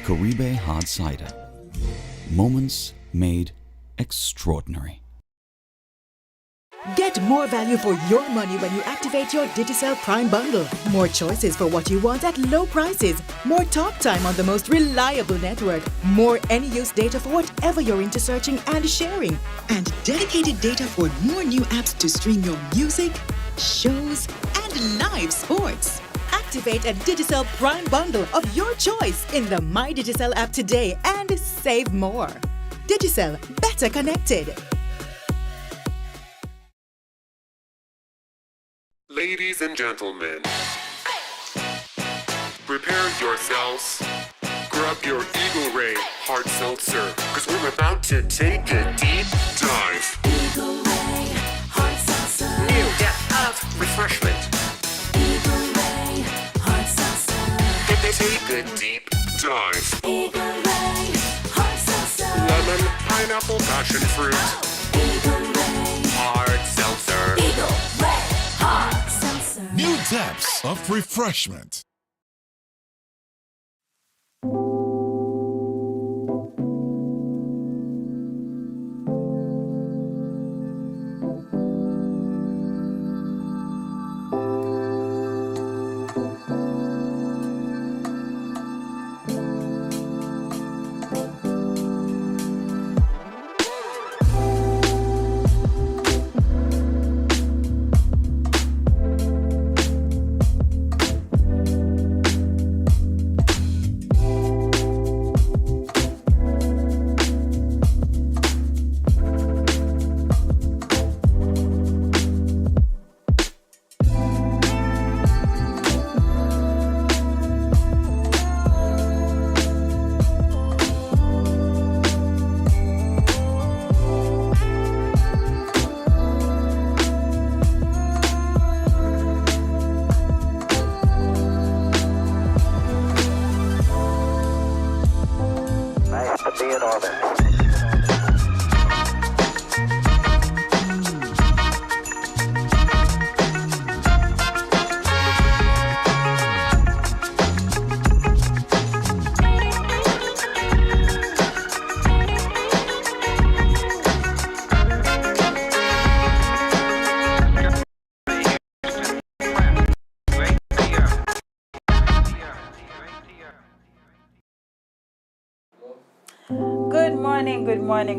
Caribe Hard Cider. Moments made extraordinary. Get more value for your money when you activate your Digicel Prime bundle. More choices for what you want at low prices. More talk time on the most reliable network. More any-use data for whatever you're into searching and sharing. And dedicated data for more new apps to stream your music, shows, and live sports. Activate a Digicel Prime bundle of your choice in the My Digicel app today and save more. Digicel, better connected. Ladies and gentlemen, prepare yourselves. Grab your Eagle Ray hard seltzer, because we're about to take a deep dive. Eagle Ray hard seltzer. New depth of refreshment. Eagle Ray hard seltzer. Take a deep dive. Eagle Ray hard seltzer. Lemon, pineapple, passion fruit. Eagle Ray Hard seltzer. Eagle Ray hard seltzer. New depths of refreshment.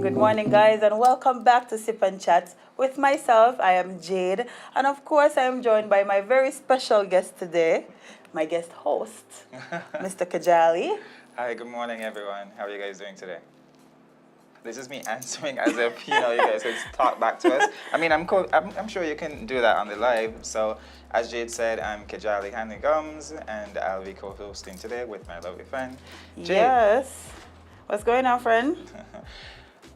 Good morning, guys, and welcome back to SipNchat with myself. I am Jade, and of course, I am joined by my very special guest today, my guest host, Mr. Kajali. Hi, good morning, everyone. How are you guys doing today? This is me answering as if, you guys could talk back to us. I mean, I'm sure you can do that on the live. So, as Jade said, I'm Kajali Hanley Gums, and I'll be co-hosting today with my lovely friend, Jade. Yes. What's going on, friend?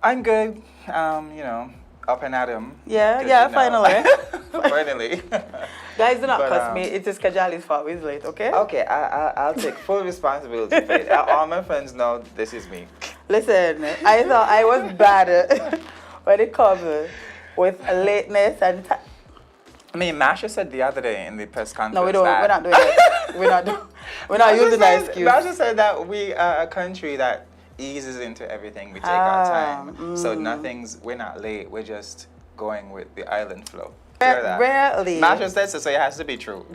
I'm good, up and at 'em. Yeah, finally. Finally. Guys, do not cuss me. It is Kajali's fault. He's late, okay? Okay, I'll take full responsibility for it. All my friends know this is me. Listen, I thought I was bad when it comes with lateness and time. I mean, Masha said the other day in the press conference. No, we don't. We're not doing that. We're not using that excuse. Masha said that we are a country that eases into everything. We take our time. So we're not late. We're just going with the island flow. Rarely. Masha said so it has to be true.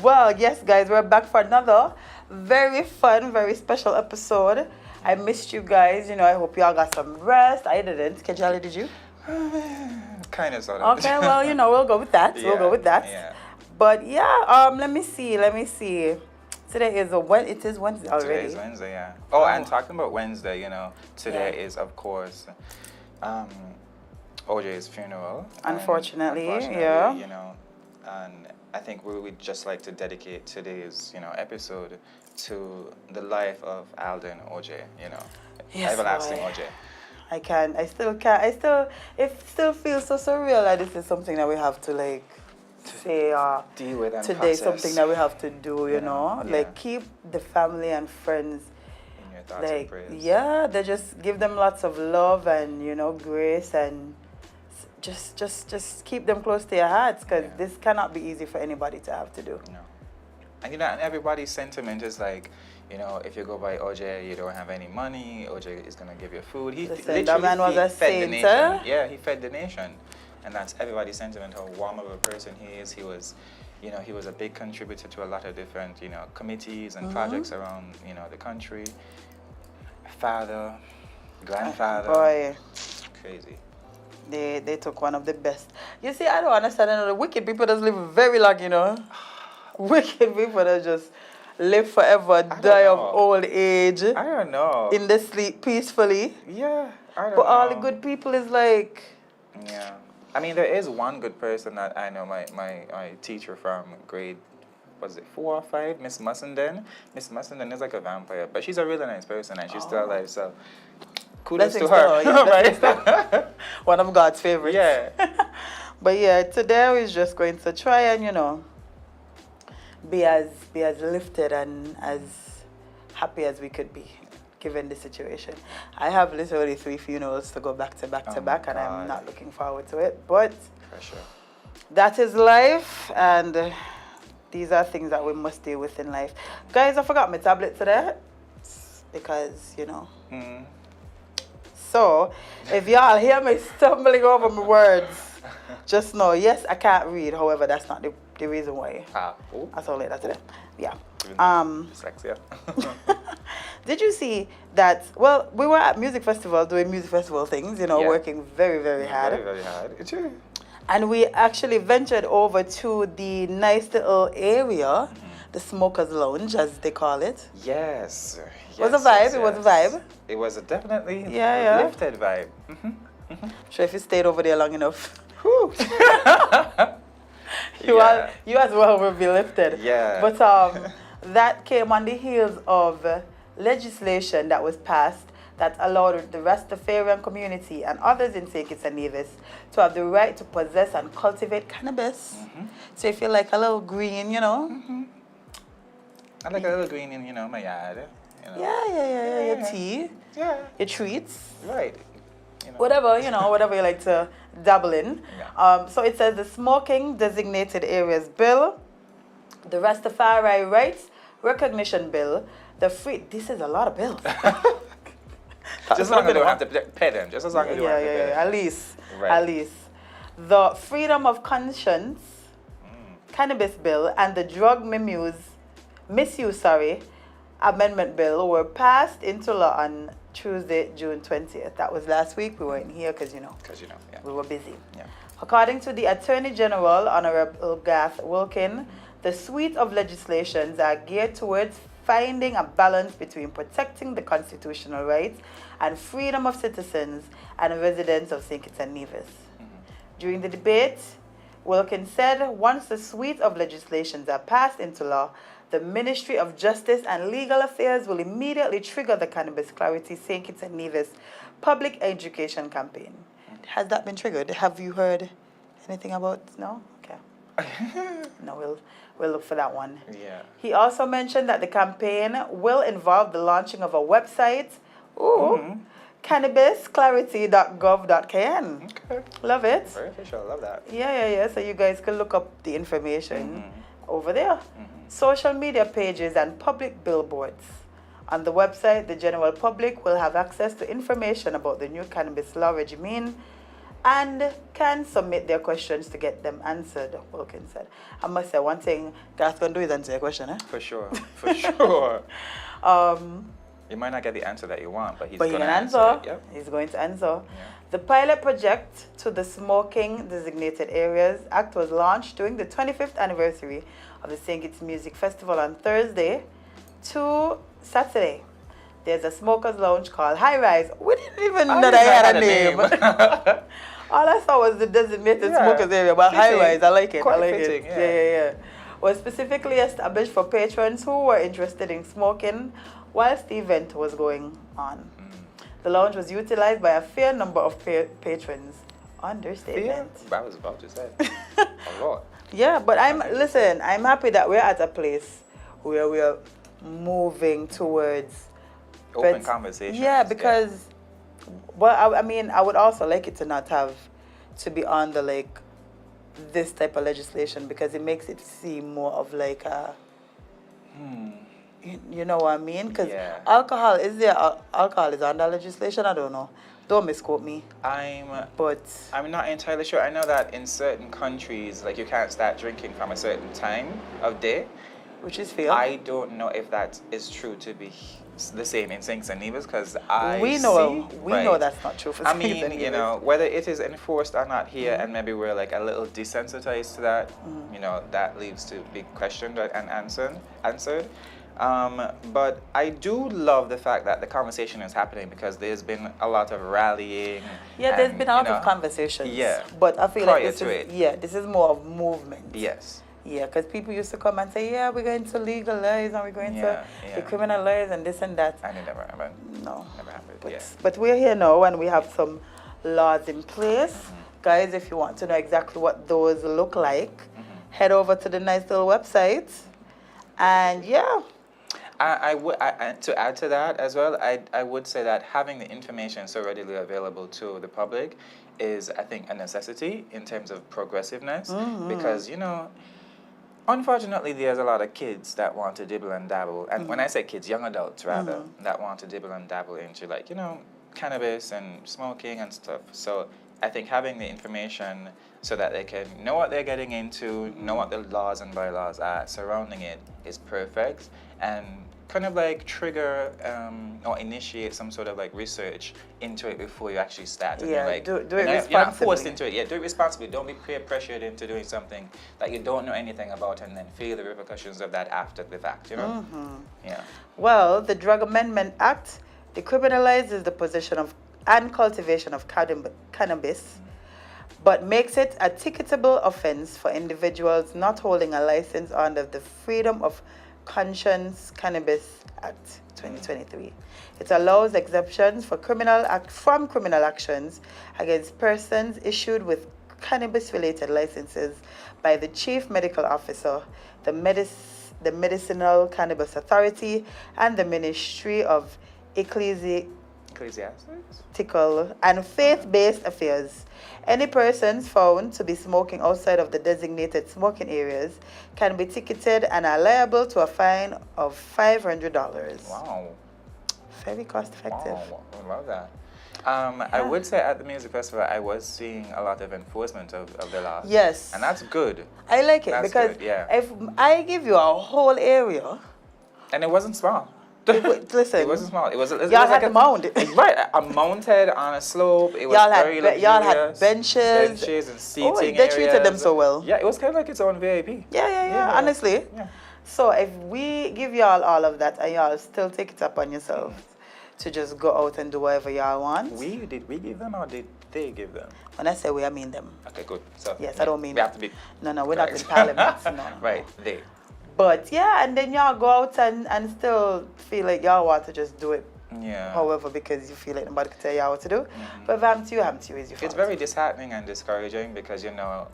Well, yes, guys, we're back for another very fun, very special episode. I missed you guys. I hope y'all got some rest. I didn't. Kajali, did you? Kind of, sort of. Okay, well, we'll go with that. We'll go with that. Yeah. But yeah, let me see. Today is it is Wednesday already. Today is Wednesday, yeah. Oh, and talking about Wednesday, today is, of course, OJ's funeral. Unfortunately, yeah. And I think we would just like to dedicate today's, episode to the life of Alden OJ, Yes, everlasting boy. OJ. I still can't. It still feels so surreal that this is something that we have to say deal with and today, process. Something that we have to do, Yeah. keep the family and friends In your thoughts and prayers. yeah, they just give them lots of love and grace, and just keep them close to your hearts, because this cannot be easy for anybody to have to do. No. And and everybody's sentiment is like, if you go by OJ, you don't have any money. OJ is gonna give you food. He Listen, that man was a fed the saint, nation. huh? Yeah, he fed the nation, and that's everybody's sentiment. How warm of a person he is. He was, he was a big contributor to a lot of different, committees and projects around, the country. Father, grandfather. Boy, Crazy. they took one of the best. You see, I don't understand. The wicked people that live very long, Wicked people that just live forever, die of know. old age, I don't know. in the sleep peacefully. Yeah, I don't know. But all the good people is like, Yeah. I mean, there is one good person that I know, my teacher from grade, was it 4 or 5, Miss Mussenden? Miss Mussenden is like a vampire, but she's a really nice person and she's still alive, so kudos blessings to her. yeah, blessings to her. One of God's favorites. Yeah. But yeah, today we're just going to try and, be as lifted and as happy as we could be, given the situation. I have literally 3 funerals to go back to back to Oh back, my and I'm God. not looking forward to it. But For sure. that is life, and these are things that we must deal with in life. Guys, I forgot my tablet today because, Mm. So, if y'all hear me stumbling over my words, just know, yes, I can't read. However, that's not the reason why. Oh. I saw later today. Yeah. Dyslexia. Did you see that? Well, we were at music festival doing music festival things, Yeah. working very, very hard. Very, very hard. It's true. And we actually ventured over to the nice little area, the Smokers Lounge, as they call it. Yes. Was a vibe, it was a vibe. It was a definitely Yeah. lifted vibe. Sure, if you stayed over there long enough, Yeah. you as well will be lifted. Yeah. But that came on the heels of legislation that was passed that allowed the Rastafarian community and others in St. Kitts and Nevis to have the right to possess and cultivate cannabis. So if you like a little green, I like a little green in, my yard. Yeah, your tea, Yeah. your treats, Right. whatever you like to dabble in. Yeah. So it says the Smoking Designated Areas Bill, the Rastafari Rights Recognition Bill, this is a lot of bills. Just as long as you don't have to pay them. Just as long as you don't have to pay them. At least. Right. At least. The Freedom of Conscience Cannabis Bill and the Drug Misuse Amendment Bill were passed into law on Tuesday, June 20th. That was last week. We weren't here because, Yeah. we were busy. Yeah. According to the Attorney General, Honorable Garth Wilkin, the suite of legislations are geared towards finding a balance between protecting the constitutional rights and freedom of citizens and residents of St. Kitts and Nevis. During the debate, Wilkin said once the suite of legislations are passed into law, the Ministry of Justice and Legal Affairs will immediately trigger the Cannabis Clarity St. Kitts and Nevis public education campaign. Has that been triggered? Have you heard anything about? No? Okay. No, we'll look for that one. Yeah. He also mentioned that the campaign will involve the launching of a website, cannabisclarity.gov.kn. Okay. Love it. Very official. Love that. Yeah. So you guys can look up the information over there. Social media pages and public billboards. On the website, the general public will have access to information about the new cannabis law regime and can submit their questions to get them answered, Wilkin said. I must say one thing Garth can do is answer your question, For sure. For sure. You might not get the answer that you want, but he's But he going can to answer. it. Yep. He's going to answer. The pilot project to the Smoking Designated Areas Act was launched during the 25th anniversary of the St. Kitts Music Festival on Thursday to Saturday. There's a smokers lounge called High Rise. We didn't even know that it had a name. All I saw was the designated smokers area, but High Fitting. Rise, I like it. Quite I like fitting, it. yeah. Was specifically established for patrons who were interested in smoking whilst the event was going on. The lounge was utilized by a fair number of patrons. Understatement. I was about to say. A lot. Yeah, but I'm happy that we're at a place where we are moving towards Open conversations. Yeah, because I mean, I would also like it to not have to be under this type of legislation because it makes it seem more of like a You know what I mean? Because Yeah. alcohol, alcohol is under legislation? I don't know. Don't misquote me. But I'm not entirely sure. I know that in certain countries, like you can't start drinking from a certain time of day. which is fair. I don't know if that is true to be the same in Saints and Nevis because we know right. that's not true for I Saints mean, and you Nevis. know, whether it is enforced or not here, and maybe we're like a little desensitized to that, you know, that leaves to be questioned and answered. But I do love the fact that the conversation is happening because there's been a lot of rallying. Yeah, there's and, been a lot you of know, conversations. Yeah. But I feel Prior like to it. this is more of movement. Yes. Yeah, because people used to come and say, yeah, we're going to legalize and we're going to Yeah. decriminalize and this and that. And it never happened. No. Never happened. But, Yeah. but we're here now and we have some laws in place. Guys, if you want to know exactly what those look like, head over to the nice little website. And yeah. To add to that as well, I would say that having the information so readily available to the public is, I think, a necessity in terms of progressiveness because, you know, unfortunately, there's a lot of kids that want to dibble and dabble. And when I say kids, young adults, rather, that want to dibble and dabble into, like, you know, cannabis and smoking and stuff. So I think having the information so that they can know what they're getting into, know what the laws and bylaws are surrounding it is perfect. And kind of like trigger or initiate some sort of like research into it before you actually start. And Yeah, like, do it you're not responsibly. forced into it. Yeah, do it responsibly. Don't be peer pressured into doing something that you don't know anything about and then feel the repercussions of that after the fact, you know? Yeah. Well, the Drug Amendment Act decriminalizes the possession of and cultivation of cannabis, but makes it a ticketable offense for individuals not holding a license under the Freedom of Conscience Cannabis Act 2023. It allows exemptions for criminal actions against persons issued with cannabis-related licenses by the Chief Medical Officer, the Medicinal Cannabis Authority, and the Ministry of Ecclesiastical and Faith-Based Affairs. Any persons found to be smoking outside of the designated smoking areas can be ticketed and are liable to a fine of $500. Wow. Very cost effective. Wow. I love that. I would say at the music festival, I was seeing a lot of enforcement of the laws. Yes. And that's good. I like it That's because good, yeah. if I give you a whole area, And it wasn't small. listen, It wasn't small. It was y'all like had the mound. Right, a mounted on a slope. It was Y'all had very y'all had luxurious. benches. And seating Oh, they treated them areas. so well. Yeah, it was kind of like its own VIP. Yeah, honestly. Yeah. So if we give y'all all of that and y'all still take it upon yourselves to just go out and do whatever y'all want. Did we give them or did they give them? When I say we, I mean them. Okay, good. So Yes, I don't mean we have to be No, we're not in correct. parliament. No. Right, they. But yeah, and then y'all go out and still feel like y'all want to just do it Yeah. however because you feel like nobody can tell y'all what to do. But if I'm to you is your fault. It's very disheartening and discouraging because you know,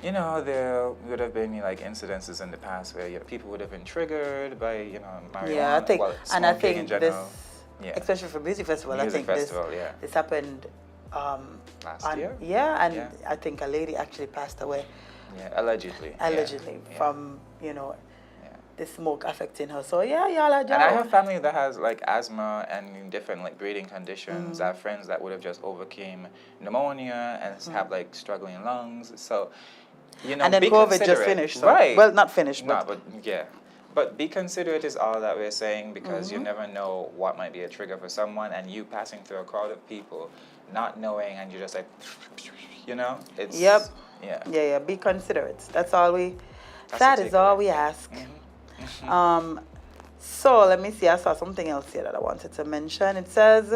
there would have been like incidences in the past where people would have been triggered by marijuana. Yeah, I think, and I smoking in think general. this, especially for music festival, Music I think festival, yeah. this happened. Last year? Yeah, and Yeah. I think a lady actually passed away. Yeah, allegedly. From Yeah. the smoke affecting her. So yeah, y'all are And I have family that has like asthma and different like breathing conditions. I have friends that would have just overcame pneumonia and have like struggling lungs. So, and then be COVID just considerate. finished. So, Right. Well, not finished, No, but but yeah. But be considerate is all that we're saying because you never know what might be a trigger for someone and you passing through a crowd of people, not knowing and you're just like, it's... Yep. Yeah. Be considerate. That's all we. That's That the is all takeaway. we ask. So let me see. I saw something else here that I wanted to mention. It says,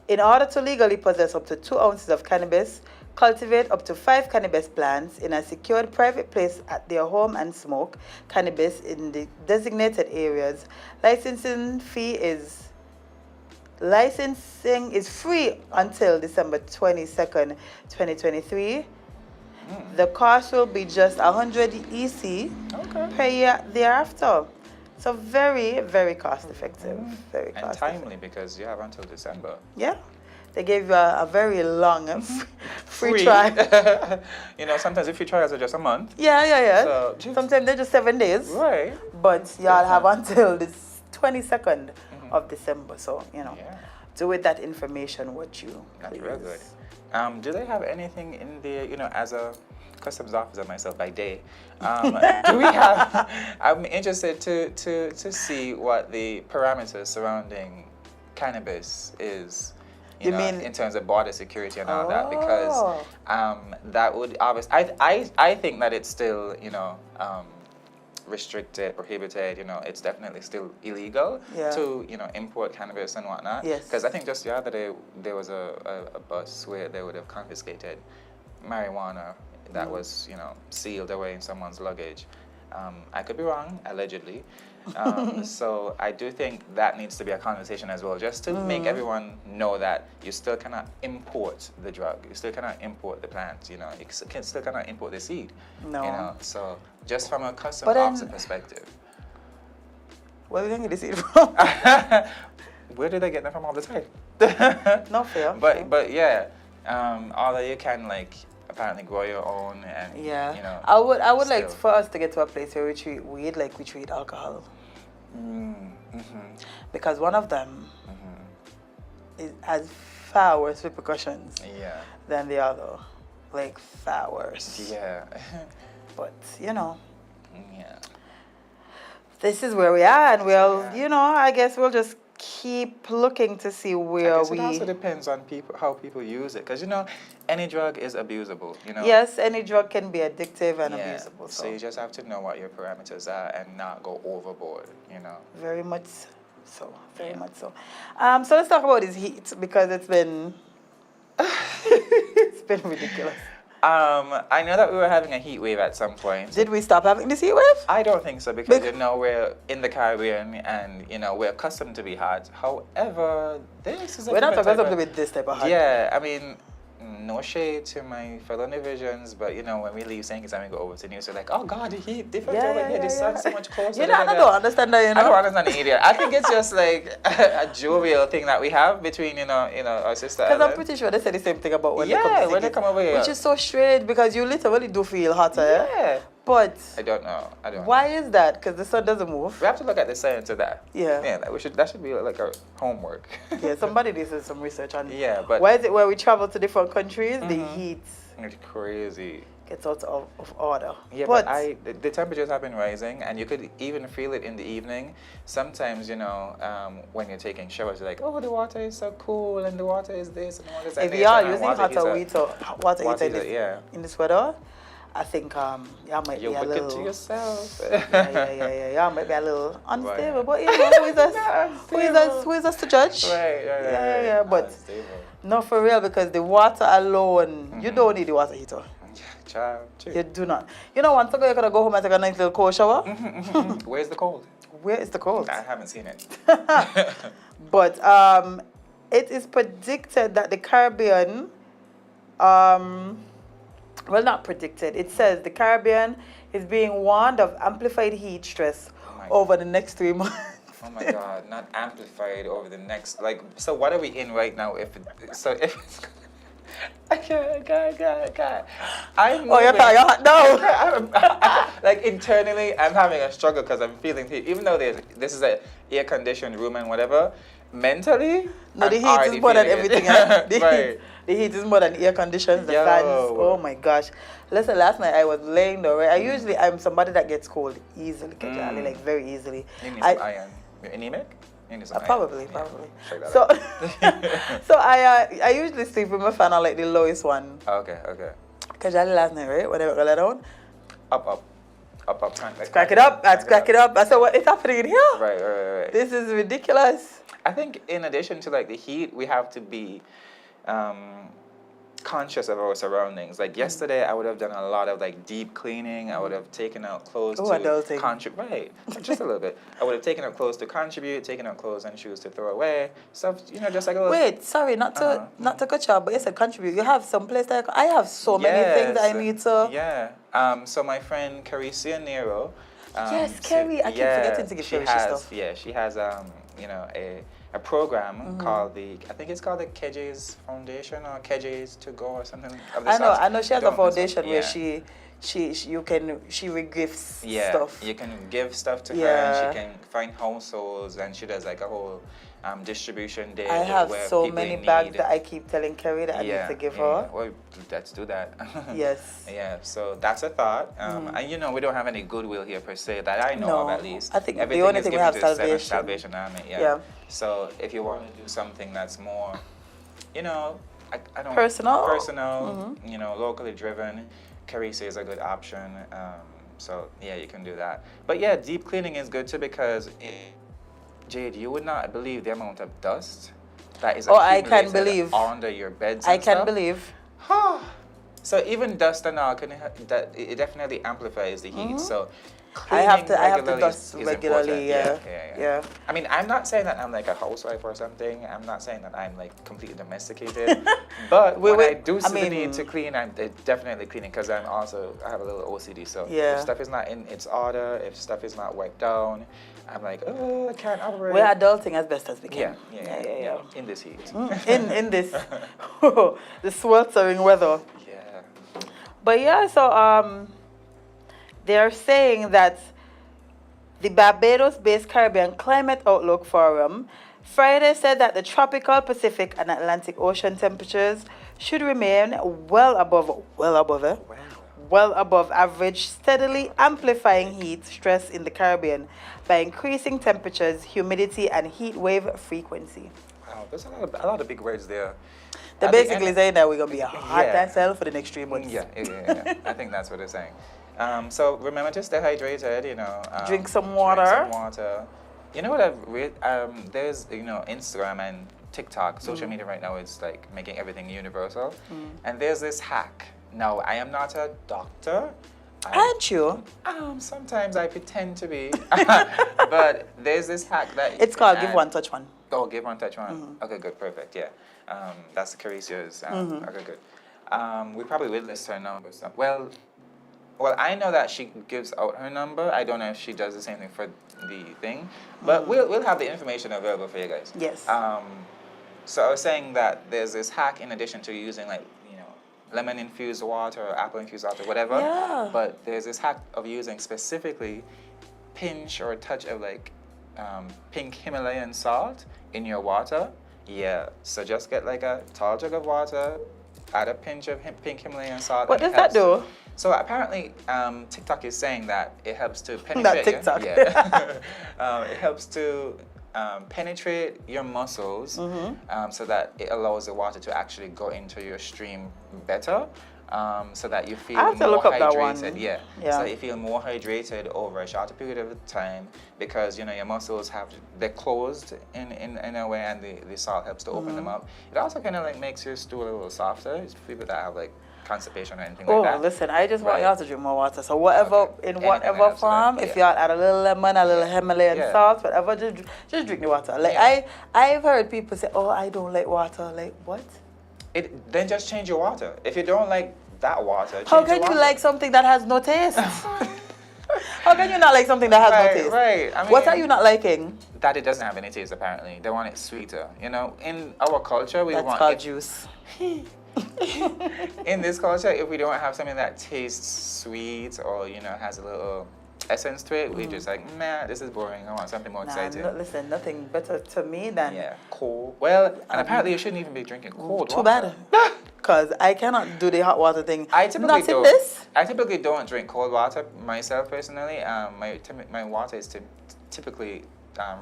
in order to legally possess up to 2 ounces of cannabis, cultivate up to 5 cannabis plants in a secured private place at their home and smoke cannabis in the designated areas. Licensing is free until December 22nd, 2023. The cost will be just 100 EC per year thereafter. So very, very cost effective. Very And cost timely because you have until December. Yeah. They gave you a very long free try. You know, sometimes if you try are just a month. Yeah. So just- Sometimes they're just 7 days. Right. But y'all have until the 22nd of December. So, you know, Yeah. do with that information what you That's please. real good. Do they have anything in there, you know, as a customs officer myself by day, do we have, I'm interested to see what the parameters surrounding cannabis is, you know, mean- in terms of border security and all that, because that would obviously, I think that it's still, you know, restricted, prohibited, you know, it's definitely still illegal to, you know, import cannabis and whatnot. Yes. Because I think just the other day there was a bus where they would have confiscated marijuana that was, you know, sealed away in someone's luggage. I could be wrong, allegedly. So I do think that needs to be a conversation as well, just to make everyone know that you still cannot import the drug, you still cannot import the plant, you know, you still cannot import the seed. No. You know, so just from a customs But then- officer perspective. Where are we going to get this seed from? Where do they get them from all the time? No fair. But yeah, although you can like apparently grow your own and Yeah. you know. I would like still. for us to get to a place where we treat weed like we treat alcohol. Because one of them has far worse repercussions Yeah. than the other. Like far worse. Yeah. But, you know, Yeah. this is where we are, and we'll, Yeah. you know, I guess we'll just keep looking to see I where guess we. it also depends on people, how people use it, because you know, any drug is abusable. You know. Yes, any drug can be addictive and Yeah. abusable. So you just have to know what your parameters are and not go overboard. You know. Very much so. Very Yeah. much so. So let's talk about this heat, because it's been it's been ridiculous. I know that we were having a heat wave at some point. Did we stop having this heat wave? I don't think so, because you know we're in the Caribbean and you know we're accustomed to be hot. However, this is a We're not different type accustomed of- to be this type of hot. Yeah, I mean, no shade to my fellow Divisions, but you know when we leave St. Kitts and we go over to News, we're like, oh God, the heat different over here. The sun's so much closer. You know, I don't understand that, you know. I don't understand the idiot. I think it's just like a jovial thing that we have between you know our sister. Because I'm Ellen. pretty sure they say the same thing about when they Yeah, come to when they St. come over here. Which is so strange, because you literally do feel hotter. Yeah. But I don't know. I don't. why is that? Because the sun doesn't move. We have to look at the science of that. Yeah. Yeah, that should be like our homework. Yeah, somebody did some research on Yeah, but- why is it when we travel to different countries, the heat It's crazy. gets out of order. Yeah, but the temperatures have been rising, and you could even feel it in the evening. Sometimes, you know, when you're taking showers, you're like, oh, the water is so cool, and the water is this, and the water is that. if you are using water heater heater, yeah. in this weather, I think y'all might You're be a wicked little to yourself. yeah. Y'all might be a little unstable, Right. but you know, who is us? Who is us to judge? Right. Yeah, but Unstable. no, for real, because the water alone, you don't need the water heater. Child, too. You do not. You know, once ago you're gonna go home and take a nice little cold shower. Where's the cold? Where is the cold? I haven't seen it. But it is predicted that the Caribbean, well, not predicted. It says the Caribbean is being warned of amplified heat stress my over the next 3 months. Oh my God, not amplified over the next, like, so what are we in right now if I can't. I'm Oh, you're moving. hot now. Like internally, I'm having a struggle because I'm feeling heat. Even though this is an air-conditioned room and whatever, mentally, No, the I'm heat already is more than feeling it. everything else. Right. The heat is more than air conditions, the Yo. fans. Oh my gosh. Listen, last night I was laying there, right? I'm somebody that gets cold easily, Kajali, like very easily. You need some iron. You're anemic? You need some iron. Probably. Check that So, out. so I usually sleep with my fan on like the lowest one. Okay. Kajali last night, right? Whenever I lay down, Up. crack it up. Let's crack it up. I said, what is happening in here? Right. This is ridiculous. I think in addition to like the heat, we have to be conscious of our surroundings. Like yesterday, I would have done a lot of like deep cleaning. I would have taken out clothes to adulting. contribute. Right, just a little bit. I would have taken out clothes to contribute, taken out clothes and shoes to throw away. Stuff, you know, just like a little. Wait, sorry, not to cut you off, but you said contribute. You have some place that I have so many things that I need to. Yeah. So my friend Carissa Nero. Yes, Carrie. I keep forgetting to give Carrie stuff. Yeah, she has you know, a program called I think it's called the Kejes Foundation or Kejes to Go or something of the I know she has a Don't mess up. foundation where Yeah. she regifts Yeah, stuff. you can give stuff to her, Yeah. and she can find households, and she does like a whole distribution day. I have where so people many in bags need- that I keep telling Kerry that I need to give her. Well, let's do that. Yes. Yeah, so that's a thought. And you know, we don't have any goodwill here per se that I know No, of at least. I think the Everything only is thing we given have to Salvation. Salvation Army, yeah. Yeah. So if you want to do something that's more, you know, I don't Personal? you know, locally driven, Carissa is a good option. So yeah, you can do that. But yeah, deep cleaning is good too because Jade, you would not believe the amount of dust that is Oh, I can accumulated believe. under your beds. I and can stuff. believe. So even dust and all that it definitely amplifies the heat. So I have cleaning to regularly dust is regularly. important. Yeah. I mean, I'm not saying that I'm like a housewife or something. I'm not saying that I'm like completely domesticated. But when I do see the need to clean, I'm definitely cleaning because I have a little OCD. So Yeah. if stuff is not in its order, if stuff is not wiped down, I'm like, oh, I can't operate. We're adulting as best as we can. Yeah. In this heat. In this the sweltering weather. Yeah. But yeah, so they're saying that the Barbados-based Caribbean Climate Outlook Forum Friday said that the tropical Pacific and Atlantic Ocean temperatures should remain well above average, steadily amplifying heat stress in the Caribbean by increasing temperatures, humidity, and heat wave frequency. Wow, there's a lot of big words there. They're I think- basically saying that we're going to be a hot Yeah. as hell for the next 3 months. Yeah. I think that's what they're saying. So remember to stay hydrated, you know. Drink some water. Drink some water. You know what I've read? There's, you know, Instagram and TikTok, social media right now is like making everything universal. And there's this hack. Now, I am not a doctor. Aren't you? Sometimes I pretend to be. But there's this hack that... It's called Give One, Touch One. Oh, give one, touch one. Okay, good, perfect, yeah. That's Caricia's. Okay, good. We probably will list her number. Well, I know that she gives out her number. I don't know if she does the same thing for the thing, but we'll have the information available for you guys. Yes. So I was saying that there's this hack in addition to using like, you know, lemon infused water or apple infused water, whatever. Yeah. But there's this hack of using specifically pinch or a touch of like pink Himalayan salt in your water. Yeah. So just get like a tall jug of water, add a pinch of pink Himalayan salt. What and does that do? So apparently, TikTok is saying that it helps to penetrate. Not TikTok. Yeah. It helps to penetrate your muscles, so that it allows the water to actually go into your stream better, so that you feel I have to more look up that hydrated. one. Yeah. Yeah. So you feel more hydrated over a shorter period of time because you know your muscles they're closed in a way, and the salt helps to open them up. It also kind of like makes your stool a little softer. It's people that have like constipation or anything like that. Listen, I just want Right. y'all to drink more water. So whatever, in Anything whatever helps with form, that, if yeah. y'all add a little lemon, a little Himalayan Yeah. salt, whatever, just drink the water. Like Yeah. I've heard people say, oh, I don't like water. Like what? Then just change your water. If you don't like that water, change How your can you water. like something that has no taste? How can you not like something that has no taste? Right. I mean, What are you not liking? That it doesn't have any taste. Apparently, they want it sweeter. You know, in our culture, we That's want called it, juice. in this culture, if we don't have something that tastes sweet or you know has a little essence to it, we just like, man, this is boring. I want something more Nah, exciting. listen, nothing better to me than Yeah, cold. Well, and apparently you shouldn't even be drinking cold too water. bad. Because I cannot do the hot water thing. I typically Not in don't. this. I typically don't drink cold water myself personally. My water is typically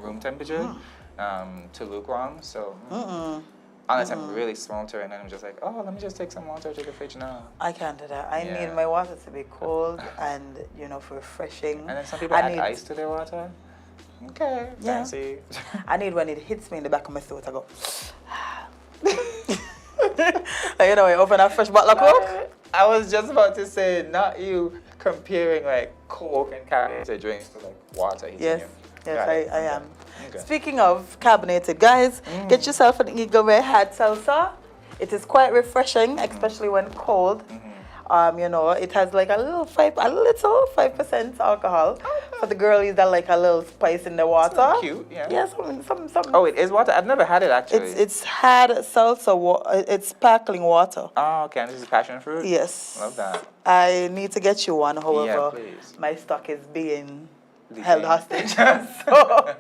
room temperature to lukewarm. So unless I'm really sweltering, and then I'm just like, oh, let me just take some water to the fridge now. I can't do that. I Yeah. need my water to be cold and, you know, refreshing. And then some people I add need, ice to their water. Okay, Yeah. fancy. I need when it hits me in the back of my throat, I go, like, you know, you open a fresh bottle of Coke. I was just about to say, not you comparing like Coke and carbonated drinks to like water. hitting Yes, you. yes, Got I it. am. Okay. Speaking of carbonated, guys, get yourself an Eagle Ray hard seltzer. It is quite refreshing, especially when cold. You know, it has like a little 5% alcohol, for the girlies that like a little spice in the water. Cute, yeah. Yeah, some. Oh, it is water? I've never had it actually. It's had salsa. It's sparkling water. Oh, okay. And this is passion fruit? Yes. Love that. I need to get you one. However, please. my stock is being Detained. held hostage. So,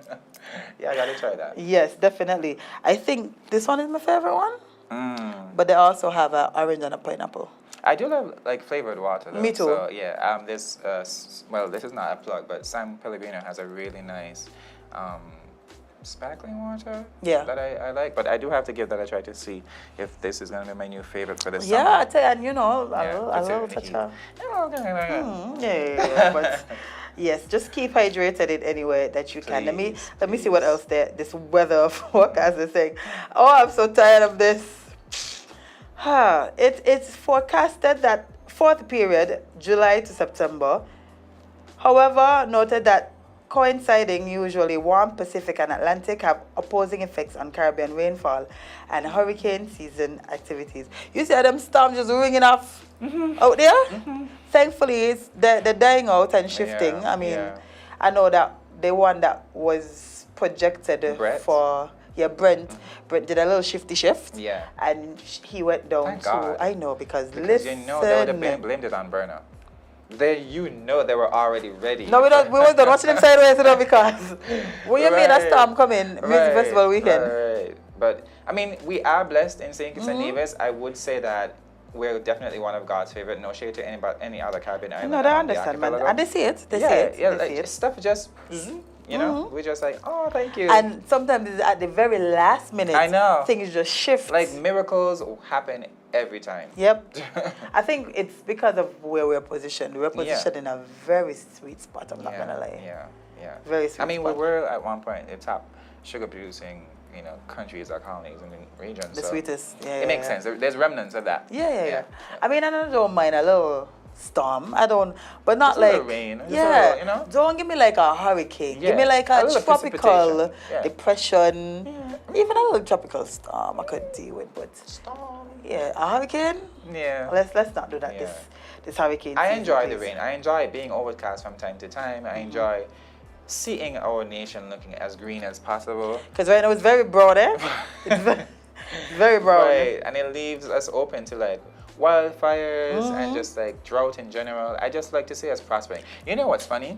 Yeah, I gotta try that. yes, definitely. I think this one is my favorite one. But they also have an orange and a pineapple. I do love like flavored water though. Me too. So yeah, this well, this is not a plug, but San Pellegrino has a really nice sparkling water. Yeah. That I like, but I do have to give that a try to see if this is gonna be my new favorite for this Yeah, summer. I tell you, and you know, I Yeah, will it's touch heat. her. Yeah. Yeah, but yes, just keep hydrated in any way that you can. Please, Let me see what else this weather forecast is saying. Oh, I'm so tired of this. It's forecasted that fourth period, July to September. However, noted that coinciding usually warm Pacific and Atlantic have opposing effects on Caribbean rainfall and hurricane season activities. You see them storms just ringing off out there? Thankfully, they're dying out and shifting. Yeah, I mean, yeah. I know that the one that was projected Brett? for, Brent did a little shifty shift. Yeah. And he went down Thank to, God. I know, because Because listen. you know they would have been blamed it on Burner. You know they were already ready. No, we was done watching them sideways, because when you mean a storm coming, music festival weekend. Right. But I mean, we are blessed in St. Kitts and Nevis. I would say that we're definitely one of God's favorite. No shade to any other Caribbean island. No, they on the understand, man. archipelago. And they see it. They yeah, see it. yeah. They Like see it. stuff just, you know, we just like, oh, thank you. And sometimes it's at the very last minute. I know. Things just shift. Like miracles happen every time. Yep. I think it's because of where we're positioned. We're positioned in a very sweet spot, I'm not going to lie. Yeah. Very sweet I mean, spot. we were at one point the top sugar producing, countries or colonies in the region. The so sweetest. Yeah, it makes sense. There's remnants of that. Yeah. I mean, I don't mind a little storm. I don't, but not Just a like little rain. Just a yeah. little, Don't give me like a hurricane. Give me Yeah, like a a little tropical precipitation. Yeah. depression. Even a little tropical storm I could deal with, but yeah, a hurricane. Yeah. Let's not do that. Yeah. This hurricane. I season, enjoy the please. rain. I enjoy being overcast from time to time. I enjoy seeing our nation looking as green as possible. Because right now it's very broad, eh? It's very broad. Right, and it leaves us open to like wildfires and just like drought in general. I just like to see us prospering. You know what's funny?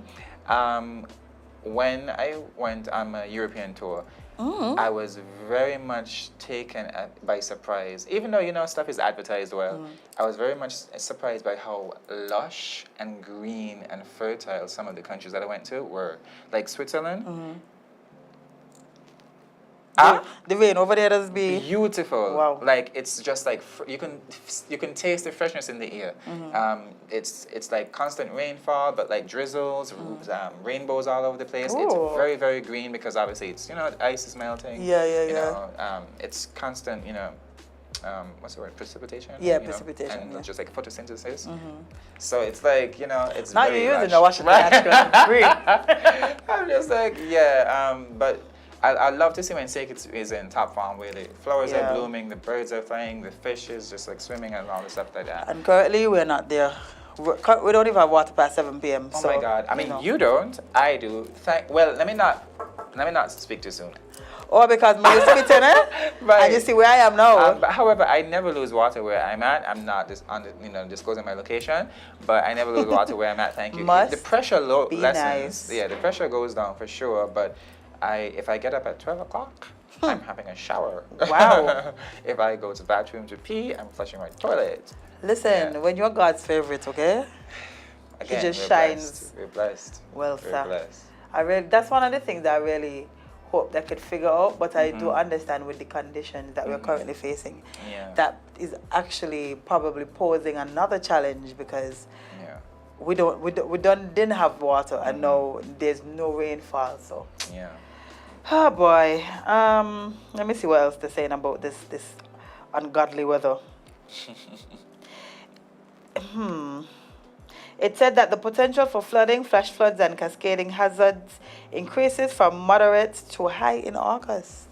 When I went on my European tour, I was very much taken by surprise. Even though, stuff is advertised well, I was very much surprised by how lush and green and fertile some of the countries that I went to were. Like Switzerland. The rain over there does be Beautiful. Wow. Like it's just like you can taste the freshness in the air. It's like constant rainfall, but like drizzles, rainbows all over the place. Ooh. It's very, very green because obviously it's the ice is melting. Yeah. It's constant. What's the word? Precipitation. Yeah, precipitation, and yeah. just like photosynthesis. So it's like it's now very you're using lush. the washing natural green. I'm just like but. I love to see when St. Kitts is in top form, where the flowers are blooming, the birds are flying, the fish is just like swimming and all the stuff like that. And currently we're not there. We don't even have water past 7 p.m. Oh so, my God! I mean, you don't. I do. Well, let me not speak too soon. Oh, because my used to be 10, eh? Right. And you see where I am now. But however, I never lose water where I'm at. I'm not disclosing my location, but I never lose water where I'm at. Thank you. Must the pressure be lessens. nice. Yeah, the pressure goes down for sure. But if I get up at 12 o'clock, I'm having a shower. Wow. If I go to the bathroom to pee, I'm flushing my toilet. Listen, when you're God's favorite, okay? Again, he just we're shines. Blessed. We're blessed. Well, We're sir. blessed. That's one of the things that I really hope they could figure out, but I do understand with the conditions that we're currently facing. Yeah. That is actually probably posing another challenge because Yeah. we didn't have water and now there's no rainfall, so Yeah. oh boy. Let me see what else they're saying about this ungodly weather. It said that the potential for flooding, flash floods, and cascading hazards increases from moderate to high in August.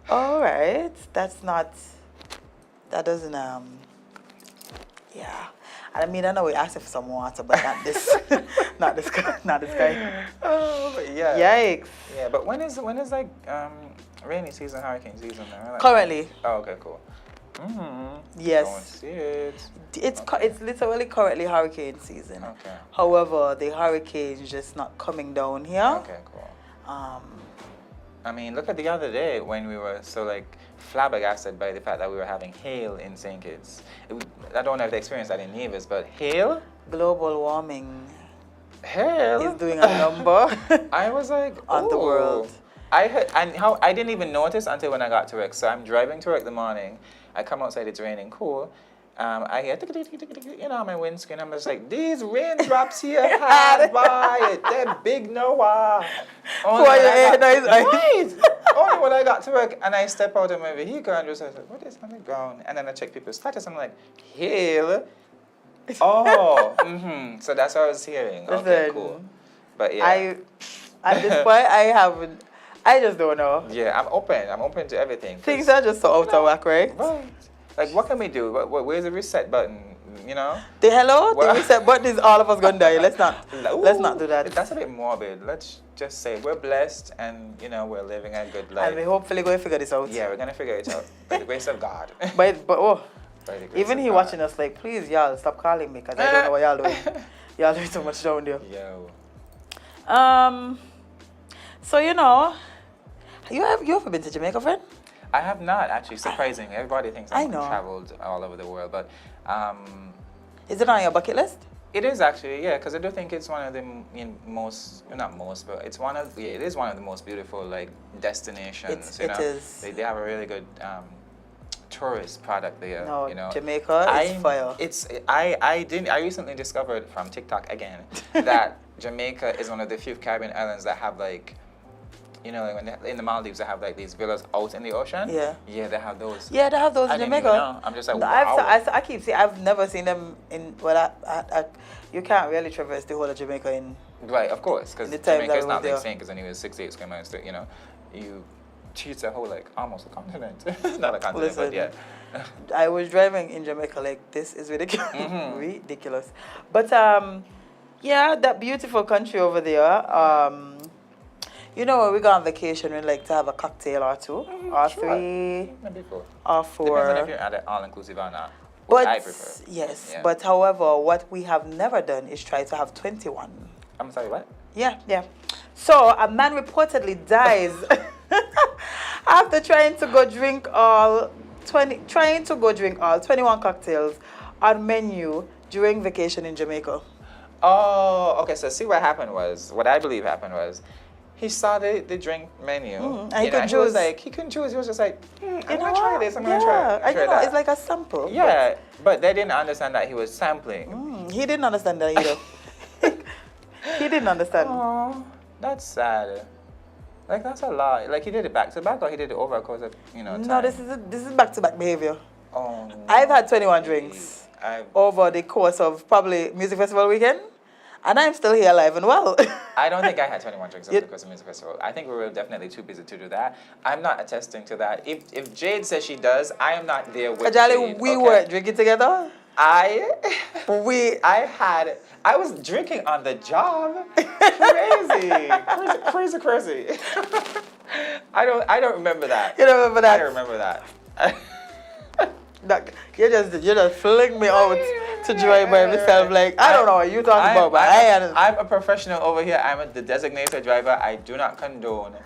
All right, that doesn't yeah. I mean, I know we asked for some water, but not this, not this guy. Oh, but yeah. Yikes. Yeah, but when is like rainy season, hurricane season? Like, Currently, oh, okay, cool. Mm-hmm. Yes. Don't see it. it's literally currently hurricane season. Okay. However, the hurricane's just not coming down here. Okay, cool. Um, I mean, look at the other day when we were so like flabbergasted by the fact that we were having hail in St. Kitts. I don't know if they experienced that in Nevis, but hail? global warming Hail? is doing a number I was like, on the "Ooh." world. I heard, and how I didn't even notice until when I got to work. So I'm driving to work in the morning. I come outside, it's raining, cool. I hear, tick, tick, tick, tick, tick, you know, on my windscreen. I'm just like, these raindrops here hard by. They're big Noah. For your air noise. Right. Only when I got to work and I step out of my vehicle and just like, what is on the ground? And then I check people's status. I'm like, hail. Oh, mm-hmm. So that's what I was hearing. Okay, Listen, cool. But yeah. At this point, I just don't know. Yeah, I'm open. I'm open to everything. Things are just so out of whack, right? Right. Like, what can we do? Where's the reset button? You know? The Well- reset button is all of us gonna die. Let's not do that. That's a bit morbid. Let's just say we're blessed and, you know, we're living a good And life. we hopefully going to figure this out. Yeah, we're going to figure it out by the grace of God. But oh, By the grace even of he God. watching us like, please y'all stop calling me because I don't know what y'all doing. Y'all doing too much down there. Yo. So you know, you ever been to Jamaica, friend? I have not, actually. Surprising. Everybody thinks I I've know. traveled all over the world. But Is it on your bucket list? it is actually, yeah, because I do think it's one of the most, not most, but it's one of, it is one of the most beautiful, like, destinations. It is. They have a really good tourist product there. No, you know. Jamaica is fire. I recently discovered from TikTok again that Jamaica is one of the few Caribbean islands that have like, you know, like when in the Maldives they have like these villas out in the ocean. Yeah. Yeah, they have those. Yeah, they have those I in didn't Jamaica. even know. I'm just like, No, wow. I keep seeing. I've never seen them in. Well, you can't really traverse the whole of Jamaica in. Right, of course, because The time Jamaica that is I not was like there. St. Kitts anyway, 6 square miles. You know, you it's a whole like almost a continent. Not a continent, but Listen. yeah. I was driving in Jamaica like this is ridiculous, Mm-hmm. ridiculous. But yeah, that beautiful country over there. You know, when we go on vacation, we like to have a cocktail or two, or Sure. 3, Maybe 4. or Depends on if 4. you're at an all-inclusive or not. Which But I prefer. yes, Yeah. but however, what we have never done is try to have 21. I'm sorry, what? Yeah, yeah. So a man reportedly dies after trying to go drink all 21 cocktails on menu during vacation in Jamaica. Oh, okay. So see what happened was, what I believe happened was, he saw the drink menu. And he you know, couldn't he was choose. like, he couldn't choose. He was just like, I'm You gonna know try what? this. I'm yeah. gonna try I try know, that. it's like a sample. Yeah, but they didn't understand that he was sampling. But, he didn't understand that either. He didn't understand. Oh, that's sad. Like that's a lot. Like he did it back to back, or he did it over a course of time. No, this is back-to-back behavior. Oh, no. I've had 21 drinks I've- over the course of probably music festival weekend, and I'm still here alive and well. I don't think I had 21 drinks over You- the course of music festival. I think we were definitely too busy to do that. I'm not attesting to that. If Jade says she does, I am not there with Kajali, Jade. we okay? were drinking together. I was drinking on the job. Crazy. I don't remember that. You don't remember that? I don't remember that. You just fling me out to join by myself. Like I don't know what you talking about, but I'm a professional over here. I'm the designated driver. I do not condone.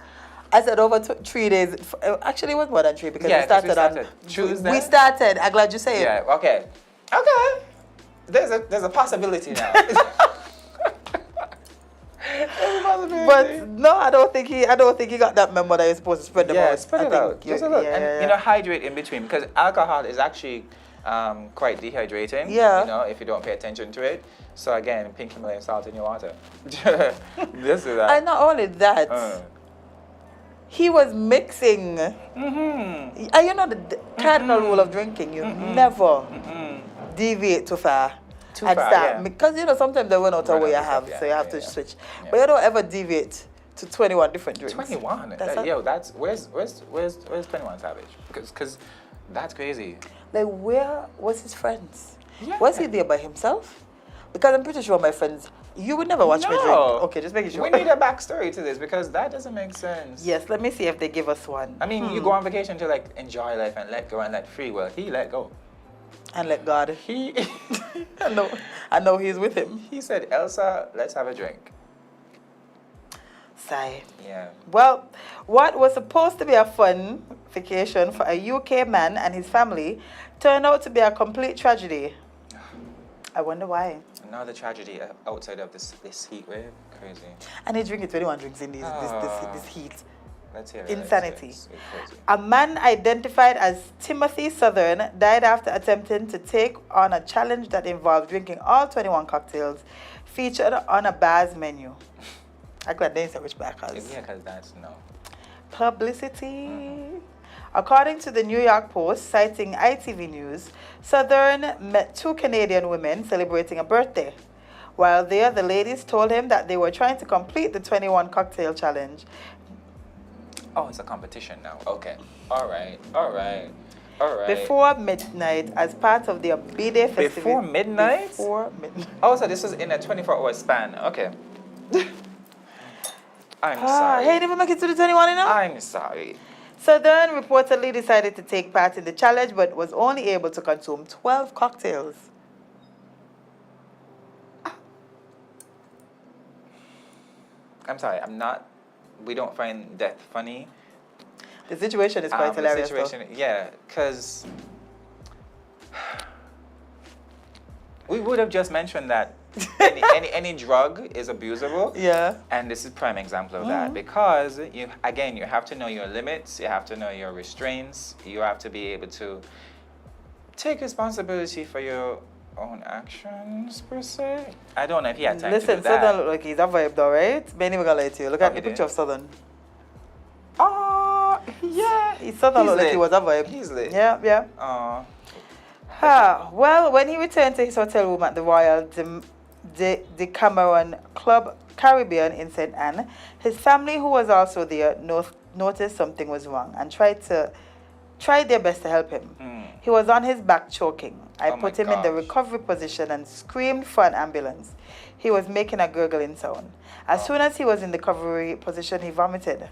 I said over 3 days. Actually, it was more than 3 because Yeah, we 'cause we started, started on Tuesday. We started. I'm glad you say it. Yeah. Okay. There's a possibility now. But no, I don't think he got that memo that you're supposed to spread them out. Yeah, spread it out. Just a little. And, you know, hydrate in between because alcohol is actually quite dehydrating. Yeah. You know, if you don't pay attention to it. So again, pink Himalayan salt in your water. This is that. And not only that, he was mixing. Mm-hmm. And you know the cardinal rule of drinking, you never deviate too far. Too and far, start. yeah. Because you know sometimes they run out of Run what you out of have, stuff, so you yeah, have yeah, to yeah. switch. Yeah. But you don't ever deviate to 21 different drinks. 21. That's where's 21 Savage? Because that's crazy. Like where was his friends? Yeah. Was he there by himself? Because I'm pretty sure my friends, you would never watch me drink. No. Okay, just making sure. We need a backstory to this because that doesn't make sense. Yes, let me see if they give us one. I mean, you go on vacation to like enjoy life and let go and let free. Well, he let go. And let God. He I know he's with him. he said, Elsa, let's have a drink. Sigh. Yeah. Well, what was supposed to be a fun vacation for a UK man and his family turned out to be a complete tragedy. I wonder why. Another tragedy outside of this heat wave. Crazy. And he's drinking 21 drinks in this Ah. heat. Let's hear it. Insanity. It's crazy. A man identified as Timothy Southern died after attempting to take on a challenge that involved drinking all 21 cocktails featured on a bar's menu. I'm glad they didn't say which bar, cause Yeah, because that's no. publicity. According to the New York Post, citing ITV News, Southern met two Canadian women celebrating a birthday. While there, the ladies told him that they were trying to complete the 21 cocktail challenge. Oh, it's a competition now. Okay. All right. Before midnight, as part of their B-Day festival. Before midnight? Before midnight. Oh, so this was in a 24-hour span. Okay. I'm He sorry. ain't even make it to the 21, you know? I'm sorry. Southern reportedly decided to take part in the challenge, but was only able to consume 12 cocktails. I'm sorry. I'm not. We don't find death funny. The situation is quite hilarious. The situation, yeah, because we would have just mentioned that any drug is abusable. Yeah. And this is prime example of that because you have to know your limits, you have to know your restraints, you have to be able to take responsibility for your own actions per se. I don't know if he had time to Listen, do that. Southern look like he's a vibe though, right? Man, even gonna lie to you. Look at the he picture did? of Southern. Oh, yeah. He Southern look like he was a vibe. He's lit. Yeah, yeah. Well, when he returned to his hotel room at the Royal Decameron Club Caribbean in St. Anne, his family, who was also there, noticed something was wrong and tried their best to help him. He was on his back choking. I Oh my put him in the gosh. recovery position and screamed for an ambulance. He was making a gurgling sound. As soon as he was in the recovery position, he vomited.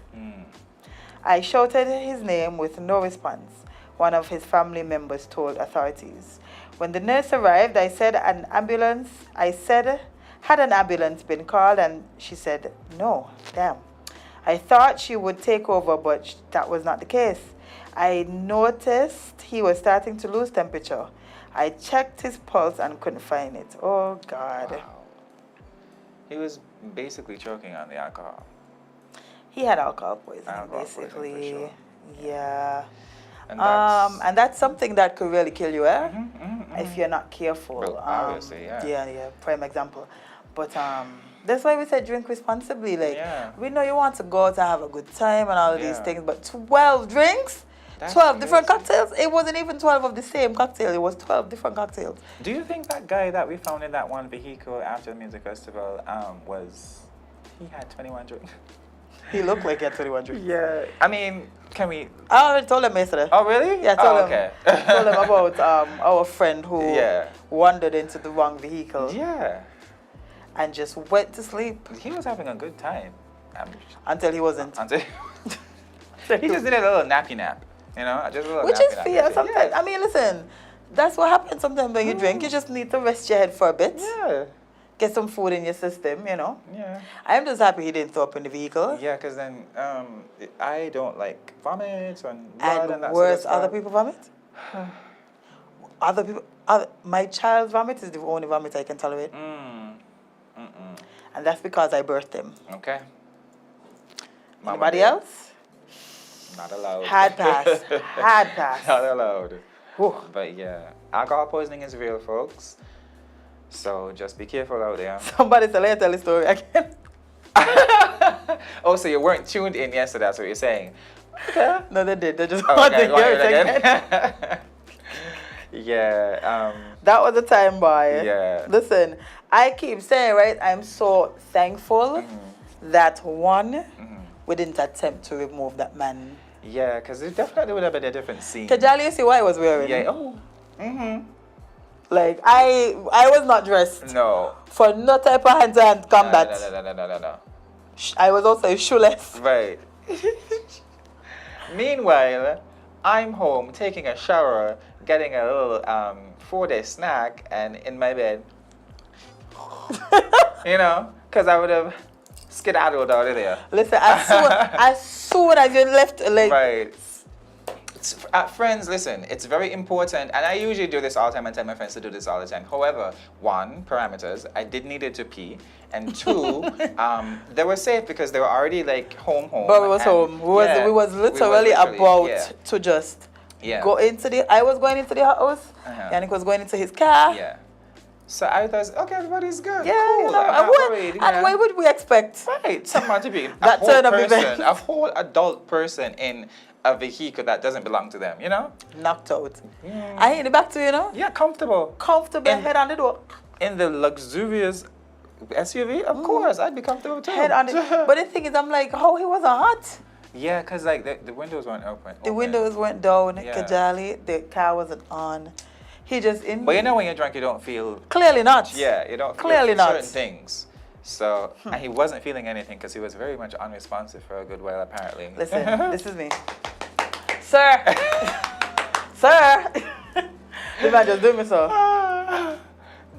I shouted his name with no response, one of his family members told authorities. When the nurse arrived, I said, had an ambulance been called? And she said, no, damn. I thought she would take over, but that was not the case. I noticed he was starting to lose temperature. I checked his pulse and couldn't find it. Oh, God. Wow. He was basically choking on the alcohol. He had alcohol poisoning, Alcohol poisoning, for basically. sure. Yeah. And And that's something that could really kill you, if you're not careful. Well, obviously, yeah. Yeah, prime example. But that's why we said drink responsibly. Like, Yeah. we know you want to go out and have a good time and all of these Yeah. things, but 12 drinks? That's 12 different crazy. cocktails? It wasn't even 12 of the same cocktail. It was 12 different cocktails. Do you think that guy that we found in that one vehicle after the music festival he had 21 drinks? He looked like he had 21 drinks. Yeah. I mean, can we... I already told him yesterday. Oh, really? Yeah, I told him. Okay. Told him about our friend who Yeah. wandered into the wrong vehicle Yeah. and just went to sleep He was having a good time. until he wasn't. Until he just did a little nappy nap. You know? Just a little Which nappy is nap. fair sometimes. Yeah. I mean, listen, that's what happens sometimes when you drink. You just need to rest your head for a bit. Yeah. Get some food in your system, you know. Yeah. I'm just happy he didn't throw up in the vehicle. Yeah, because then I don't like vomits and blood and that worse, sort of other stuff. people vomit? My child's vomit is the only vomit I can tolerate. And that's because I birthed him. Okay. Mama Anybody did. else? Not allowed. Hard pass. Hard pass. Not allowed. Whew. But yeah, alcohol poisoning is real, folks. So just be careful out there. Somebody tell the story again. Oh, so you weren't tuned in yesterday, that's what you're saying. Okay. No, they did. They just Oh, wanted okay, to hear it want again. Yeah. That was a time, boy. Yeah. Listen, I keep saying, right, I'm so thankful that we didn't attempt to remove that man. Yeah, because it definitely would have been a different scene. Kajali, you see what I was wearing? Yeah. Oh. Like I was not dressed No. for no type of hand-to-hand combat. No. I was also shoeless. Right. Meanwhile, I'm home taking a shower, getting a little 4-day snack, and in my bed. You know, because I would have skedaddled out of there. Listen, as soon as you left, like, Right. Friends, listen, it's very important, and I usually do this all the time and tell my friends to do this all the time. However, one, parameters, I did needed to pee, and two, they were safe because they were already like home. but we was home. We was literally about yeah. to just Yeah. go into the. I was going into the house, Uh-huh. Yannick was going into his car. Yeah. So I thought, okay, everybody's good. Yeah, cool. you know, I'm and, not what, worried, and what would we expect? Right, someone to be That turn of events. a whole adult person in a vehicle that doesn't belong to them, you know? Knocked out. I hit the back to you know. Yeah, comfortable. Comfortable, And- head on the door. In the luxurious SUV, of course, I'd be comfortable too. Head on the. But the thing is, I'm like, how he wasn't hot? Yeah, because like the windows weren't open. The windows went down. Yeah. Kajali, the car wasn't on. He just in. But you know when you're drunk, you don't feel. Clearly not. Yeah, you don't feel Clearly not. certain things. So, and he wasn't feeling anything because he was very much unresponsive for a good while, apparently. Listen, this is me. Sir! Sir! The man just do me so.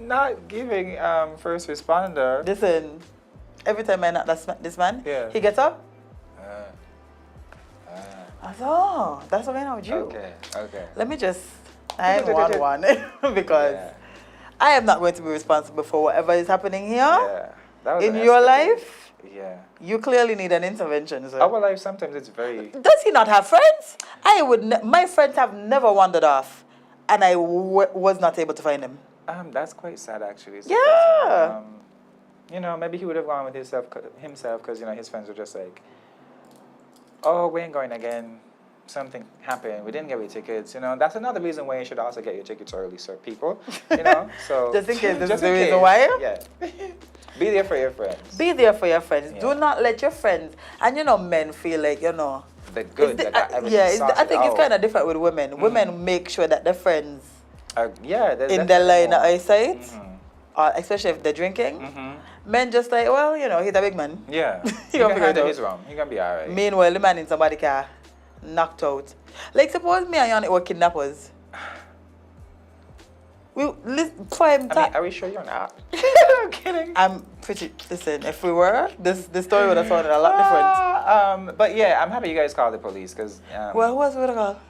Not giving first responder. Listen, every time I knock this man, Yeah. he gets up. I said, oh, that's what I know with you. Okay. Let me just 911 because Yeah. I am not going to be responsible for whatever is happening here. Yeah. That was In an your escapade. life, Yeah. you clearly need an intervention. Sir. Our life sometimes it's very. Does he not have friends? My friends have never wandered off, and I was not able to find him. That's quite sad actually. It's Yeah. depressing. You know, maybe he would have gone with himself because you know his friends were just like, oh, we ain't going again. Something happened. We didn't get your tickets. You know, that's another reason why you should also get your tickets early, sir. People, you know. So Just in case this just is the in reason case. why? Yeah. Be there for your friends. Be there for your friends. Yeah. Do not let your friends. And you know, men feel like The good that got everything I sorted think it's out. kind of different with women. Women make sure that their friends Yeah. in their line of eyesight, Mm-hmm. especially if they're drinking. Men just like, well, you know, he's a big man. Yeah. He He gonna can figure it handle out. his rum. He gonna be alright. Meanwhile, the man in somebody's car, knocked out. Like, suppose me and Yannick were kidnappers. For him, I mean, are we sure you're not? I'm kidding. I'm pretty. Listen, if we were, the story would have sounded a lot different. But yeah, I'm happy you guys called the police because. Well, who was we call?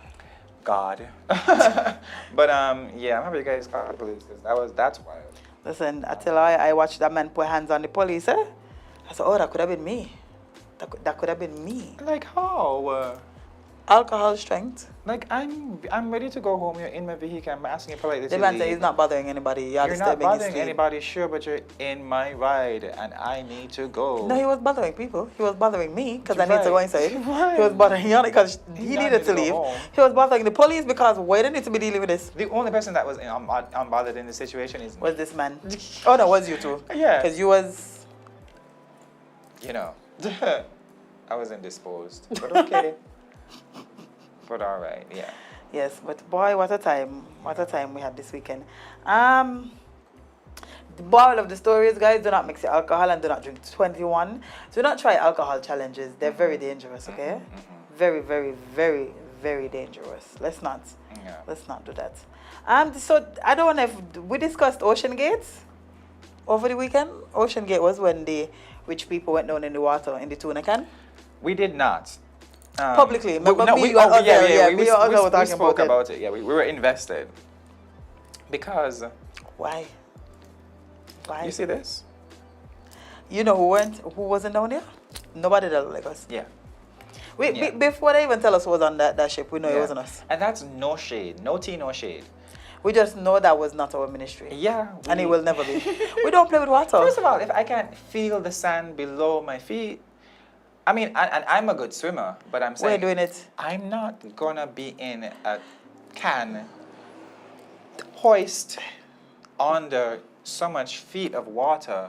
God. But yeah, I'm happy you guys called the police because that's wild. Listen, until I watched that man put hands on the police, I said, oh, that could have been me. That could have been me. Like how? Alcohol strength. Like I'm ready to go home. You're in my vehicle. I'm asking you politely. The to man leave. said he's not bothering anybody. You're not disturbing his bothering sleep. anybody, sure, but you're in my ride and I need to go. No, he was bothering people. He was bothering me because I need to go Right. inside. Right. He was bothering Yannick because he not needed need to to go leave. home. He was bothering the police because why they need to be dealing with this The only person that was unbothered in the situation is me. was this man. Oh no, was you too. Yeah. Because you was. You know, I was indisposed, but okay. But all right, yeah. Yes, but boy, what a time! What a time we had this weekend. The moral of the story is, guys, do not mix your alcohol and do not drink 21. Do not try alcohol challenges. They're very dangerous, okay? Very, very, very, very dangerous. Let's not do that. So I don't know if we discussed Ocean Gate over the weekend. Ocean Gate was when the rich people went down in the water in the tuna can. We did not. Publicly. No, Remember me, we, you and oh, Ozel, yeah, me and Ozel were we talking spoke about it. about it. Yeah, we were invested. Because, Why? Why? you see this? You know who wasn't down there? Nobody that looked like us. Yeah. We, before they even tell us who was on that ship, we know it Yeah. wasn't us. And that's no shade. No tea, no shade. We just know that was not our ministry. Yeah. And it will never be. We don't play with water. First of all, if I can't feel the sand below my feet, I mean, and I'm a good swimmer, but I'm saying We're doing it. I'm not gonna be in a can hoist under so much feet of water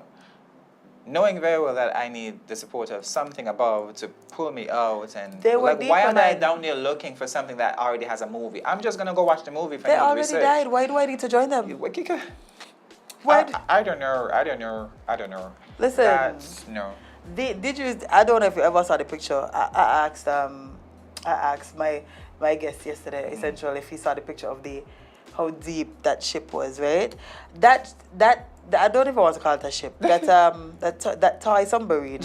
knowing very well that I need the support of something above to pull me out, and They were like, why am deeper I than- down there looking for something that already has a movie? I'm just gonna go watch the movie if I They need already research. died. Why do I need to join them? What, Kika? Why d- I don't know. I don't know. I don't know. Listen. That's, no. Did you? I don't know if you ever saw the picture. I asked my guest yesterday essentially if he saw the picture of the how deep that ship was, right? That I don't even want to call it a ship. That toy submarine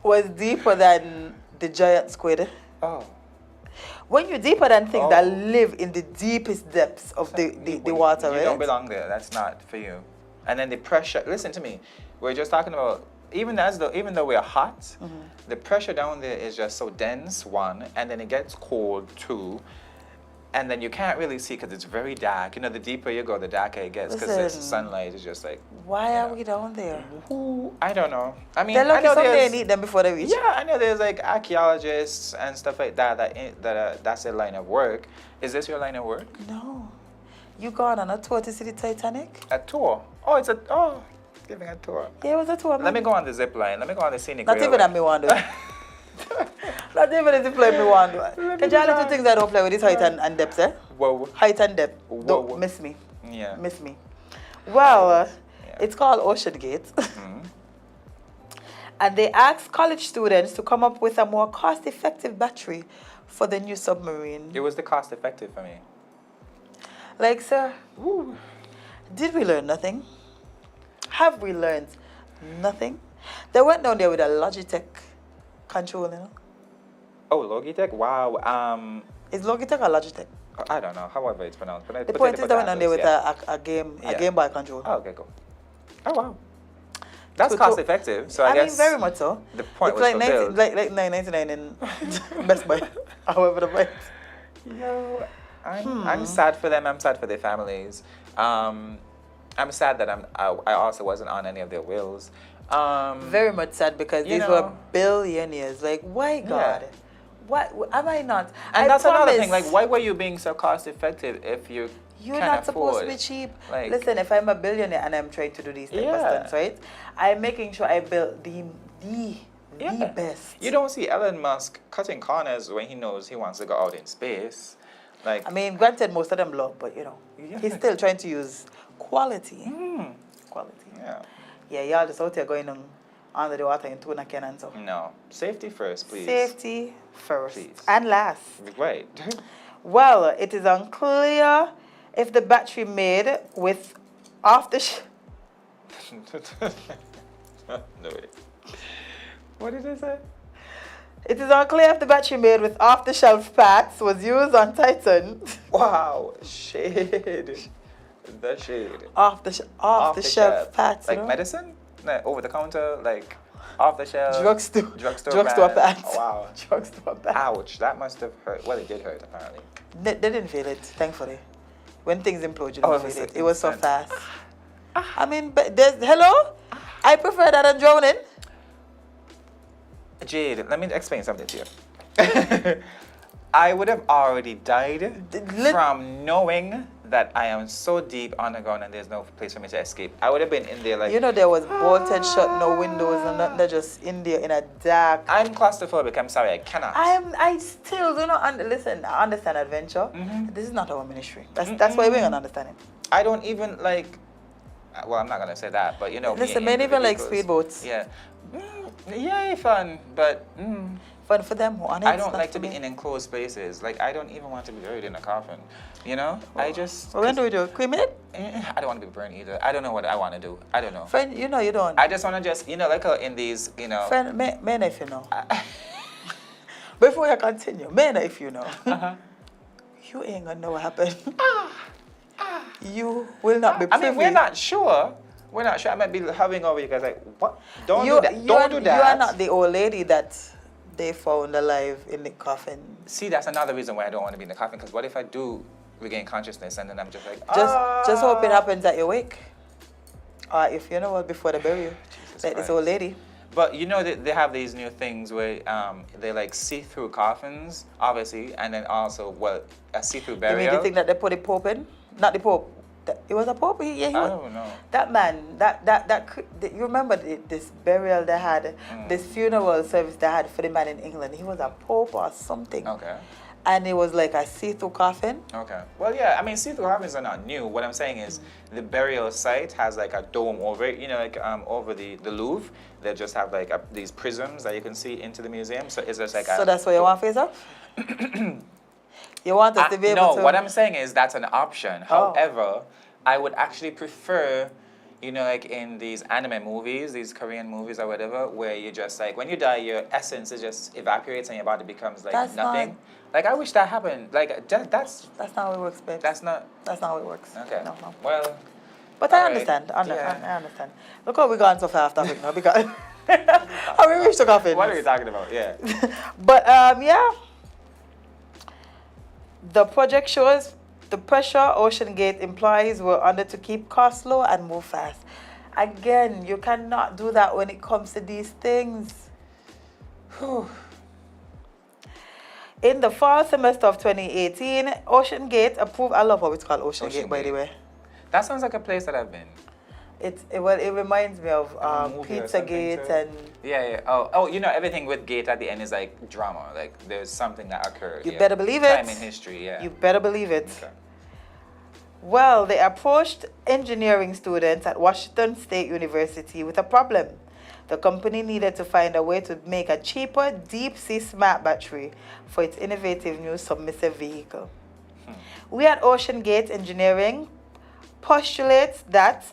was deeper than the giant squid. Oh. When you're deeper than things that Oh. live in the deepest depths of the water, You right? don't belong there. That's not for you. And then the pressure. Listen to me. We're just talking about even though we're hot, the pressure down there is just so dense. One, and then it gets cold. Two, and then you can't really see because it's very dark. You know, the deeper you go, the darker it gets because the Listen. sunlight is just like. Why you are know. we down there? Who? I don't know. I mean, They're lucky I know someday there's- and eat them before they reach. Yeah, I know there's like archaeologists and stuff like that's their line of work. Is this your line of work? No. You gone on a tour to see the Titanic? A tour. Giving a tour. Yeah, it was a tour. Let me go on the zip line. Let me go on the scenic Not railway. even that me want to do. Not even if you play me want to do. Can you little things I don't play with is height and depth, eh? Whoa. Height and depth. Whoa. Don't miss me. Yeah. Miss me. Well, Yeah. it's called Ocean Gate. And they asked college students to come up with a more cost-effective battery for the new submarine. It was the cost effective for me. Like, sir, did we learn nothing? Have we learned nothing? They went down there with a Logitech control, you know? Oh, Logitech? Wow. Is Logitech or Logitech? I don't know, however it's pronounced. But The point is they went down there with a Yeah. Game Boy control. Oh, okay, cool. Oh, wow. That's So- cost effective. So I I guess mean, very much so. the point it's was like fulfilled. like 9.99 in Best Buy. However the price. Yo, I'm sad for them. I'm sad for their families. I'm sad that I also wasn't on any of their wills. Very much sad because You these were know. billionaires. Like, why God? What am I not? And I that's another thing. promise Like, why were you being so cost effective if you You're can't not supposed to afford? be cheap. Like- Listen, if I'm a billionaire and I'm trying to do these type of Yeah. stunts, right? I'm making sure I build the Yeah. best. You don't see Elon Musk cutting corners when he knows he wants to go out in space. Like, I mean, granted, most of them love, but you know, Yeah. he's still trying to use quality. Quality. yeah. Yeah, y'all just out here going on under the water in tuna can and so. No. Safety first, please. Safety first Please. and last. Right. Well, it is unclear if the battery made with off the No way. What did I say? It is unclear if the battery made with off-the-shelf parts was used on Titan. Wow. Shade. The shade. Off-the-shelf parts, Like you know? medicine? Like over the counter? Like off the shelf? Drugstore brand. parts. Oh, wow. Drugstore parts. Ouch. That must have hurt. Well, it did hurt, apparently. They didn't feel it, thankfully. When things implode, you Oh, don't it was feel like it. It was so instant. fast. I mean, but hello? I prefer that than drowning. Jade, let me explain something to you. I would have already died from knowing that I am so deep on the ground and there's no place for me to escape. I would have been in there like... You know, there was bolted shut, no windows, and nothing. They're just in there in a dark. I'm claustrophobic. I'm sorry. I cannot. I still do not listen. I understand adventure. This is not our ministry. That's why we don't understand it. I don't even like... Well, I'm not going to say that, but you know... Listen, me men even like individuals- speedboats. Yeah. Yay, fun. But Fun for them. Honest, I don't not like for to be me. in enclosed spaces. Like, I don't even want to be buried in a coffin. You know? I just... Well, when do we do it? Cremate? I don't want to be burned either. I don't know what I want to do. I don't know. Friend, you know you don't. I just want to just, you know, like in these, you know... Friend, men if you know. Before you continue, men if you know. You ain't gonna know what happened. You will not be privy. I mean, we're not sure. We're not sure. I might be hovering over you guys like, what? Don't you, do that. Don't do that. You are not the old lady that they found alive in the coffin. See, that's another reason why I don't want to be in the coffin. Because what if I do regain consciousness and then I'm just like, Just hope it happens at your wake. Or if you know what, before they bury you. Jesus Like this Christ. old lady. But you know that they have these new things where they like see-through coffins, obviously, and then also, well, a see-through You burial. mean the thing that they put the Pope in? Not the Pope. It was a pope. Yeah, he I was. don't know. That man, you remember this burial they had, this funeral service they had for the man in England. He was a pope or something. Okay. And it was like a see-through coffin. Okay. Well, yeah, I mean, see-through coffins are not new. What I'm saying is the burial site has like a dome over it, like over the Louvre. They just have like these prisms that you can see into the museum. So it's just like So that's what you want face up? You want us to be able no, to... what I'm saying is that's an option. Oh. However, I would actually prefer, like in these anime movies, these Korean movies or whatever, where you just like, when you die, your essence is just evaporates and your body becomes like That's nothing. not- Like, I wish that happened. Like, that's That's not how it works, babe. That's not... That's not how it works. Okay. No. Well... But I all right. understand. I Yeah. understand. Look how we gone so far off topic now because how we reached the coffin. What are you talking about? Yeah. But yeah. The project shows the pressure Ocean Gate employees were under to keep costs low and move fast. Again, you cannot do that when it comes to these things. Whew. In the fall semester of 2018, Ocean Gate approved. I love how it's called Ocean Ocean Gate, by the Gate. way. That sounds like a place that I've been. It reminds me of movie or Pizza something Gate too. and Yeah. Oh, everything with gate at the end is like drama. Like, there's something that occurred. You yeah. better believe it. Time in history, yeah. You better believe it. Okay. Well, they approached engineering students at Washington State University with a problem. The company needed to find a way to make a cheaper deep-sea smart battery for its innovative new submissive vehicle. We at Ocean Gate Engineering postulates that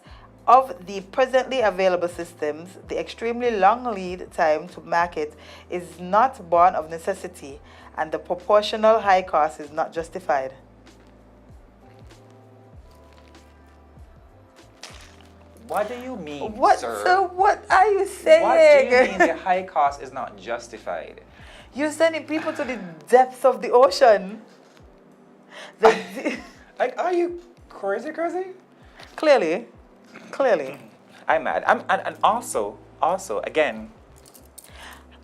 of the presently available systems, the extremely long lead time to market is not born of necessity, and the proportional high cost is not justified. What do you mean, What? sir? So what are you saying? What do you mean the high cost is not justified? You're sending people to the depths of the ocean. Like, are you crazy? Clearly. I'm mad. And also, again,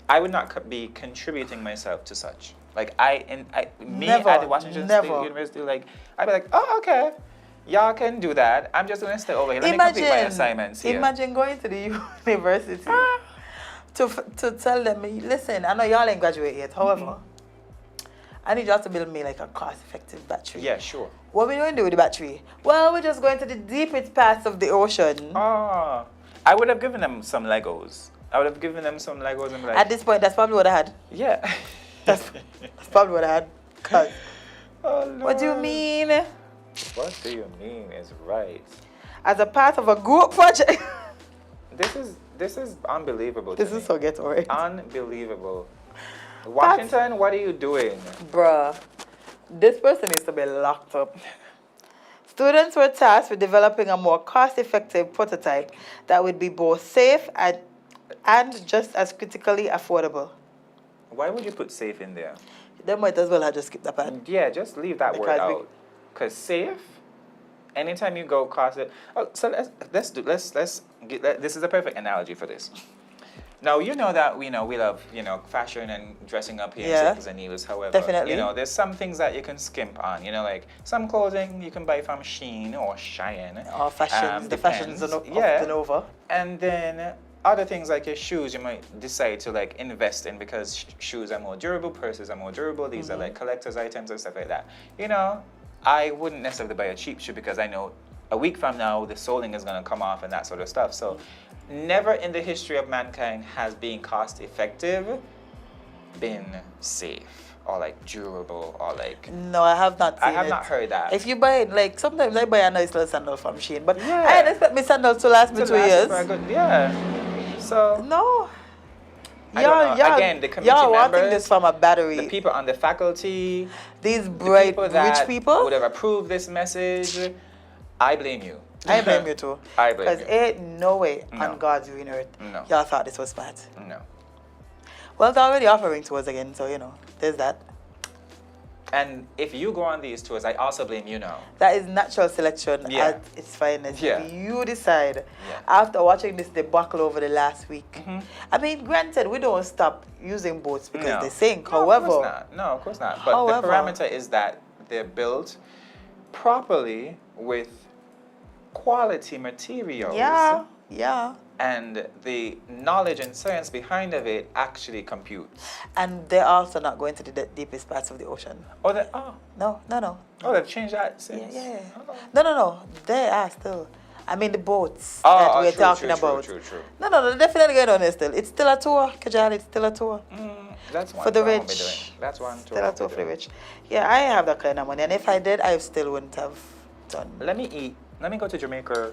I would not be contributing myself to such. Like, me Never, at the Washington State never. University, like, I'd be like, oh, okay, y'all can do that. I'm just gonna stay over here. Let me complete my assignments here. Imagine going to the university to tell them, listen, I know y'all ain't graduate yet. However, I need y'all to build me like a cost-effective battery. Yeah, sure. What we going to do with the battery? Well, we're just going to the deepest parts of the ocean. Ah, I would have given them some Legos. And be like, At this point, that's probably what I had. yeah. That's probably what I had. 'Cause Oh, what do you Lord. mean? What do you mean is right? As a part of a group project. This is unbelievable. To This me. is so ghetto, right? Unbelievable. Washington, what are you doing? Bruh, this person needs to be locked up. Students were tasked with developing a more cost-effective prototype that would be both safe and just as critically affordable. Why would you put safe in there? They might as well have just skipped that part. Yeah, just leave that word Because we- out. Cause safe. Anytime you go cost it. Oh, so let's this is a perfect analogy for this. Now you know that we love fashion and dressing up here Yeah. in Zippers and Needles. However, Definitely. there's some things that you can skimp on. Like some clothing you can buy from Shein or Shein. Or fashions, the fashions depends. of Yeah. the Nova. And then other things like your shoes, you might decide to like invest in because shoes are more durable, purses are more durable. These are like collector's items and stuff like that. I wouldn't necessarily buy a cheap shoe because I know a week from now the soling is going to come off and that sort of stuff. So never in the history of mankind has being cost effective been safe or like durable or like... No, I have not seen I have it. not heard that. If you buy, like, sometimes I buy a nice little sandal from Shein, but Yeah. I didn't expect my sandals to last me To 2 last years. for a good- yeah. So No. I don't know. Again, the community y'all wanting members, this from a battery. the people on the faculty, These the bright, people that rich people, would have approved this message, I blame you. I blame you too. I blame Because you. ain't no way No. on God's green earth No. y'all thought this was smart. No. Well, it's already offering to us again, so there's that. And if you go on these tours, I also blame you now. That is natural selection Yeah. at its finest. Yeah. If you decide, Yeah. after watching this debacle over the last week, I mean, granted, we don't stop using boats because No. they sink. No, However, of course not. No, of course not. But However- the parameter is that they're built properly with quality materials. Yeah, yeah. And the knowledge and science behind of it actually computes. And they're also not going to the deepest parts of the ocean. Oh, No. they've changed that since. Yeah. Oh. No. They are still. I mean, the boats that we're talking about. True. No, they're definitely going on there still. It's still a tour, Kajal. It's still a tour. That's one For the tour I won't be rich. doing. That's one tour. Still a tour for the rich. Yeah, I have that kind of money. And if I did, I still wouldn't have done. Let me eat. Let me go to Jamaica.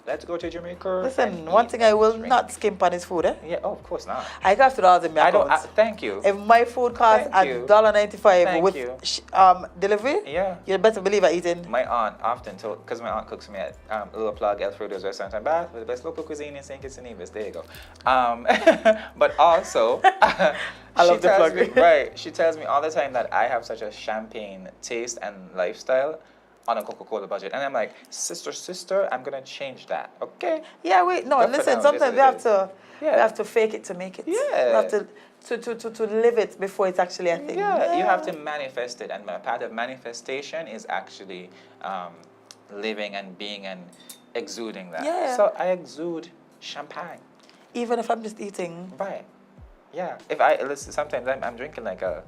Let's go to Jamaica. Listen, and one eat thing I will and drink. not skimp on is food, eh? Yeah, of course not. I got $2 in my I don't. account. Thank you. If my food costs Thank you. $1.95 Thank with you. delivery, Yeah. you better believe I eating. My aunt often told, because my aunt cooks for me at Little Plug, Alfredo's Restaurant and Bath, with the best local cuisine in St. Kitts and Nevis. There you go. But also, I love the tells plug. me, right, she tells me all the time that I have such a champagne taste and lifestyle on a Coca-Cola budget. And I'm like, sister, I'm going to change that, okay? Yeah, wait, no, But for listen, now, sometimes this is we have to fake it to make it. Yeah. We have to live it before it's actually a thing. Yeah, you have to manifest it. And part of manifestation is actually living and being and exuding that. Yeah. So I exude champagne. Even if I'm just eating. Right. Yeah. If I listen, sometimes I'm drinking like a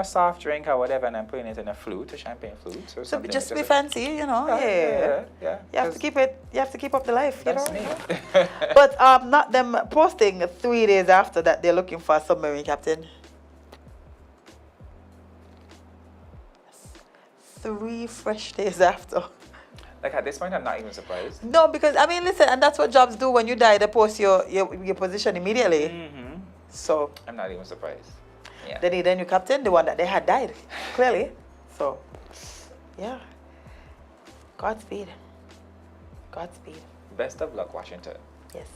soft drink or whatever, and I'm putting it in a flute, a champagne flute or So something. just be a- fancy, you know. Yeah. Yeah. You have to keep it. You have to keep up the life. You That's know. me. But not them posting 3 days after that they're looking for a submarine captain. 3 fresh days after. Like at this point, I'm not even surprised. No, because I mean, listen, and that's what jobs do when you die. They post your position immediately. Mm-hmm. So I'm not even surprised. Yeah. they need a new captain, the one that they had died, clearly. So, yeah. Godspeed. Best of luck, Washington. Yes.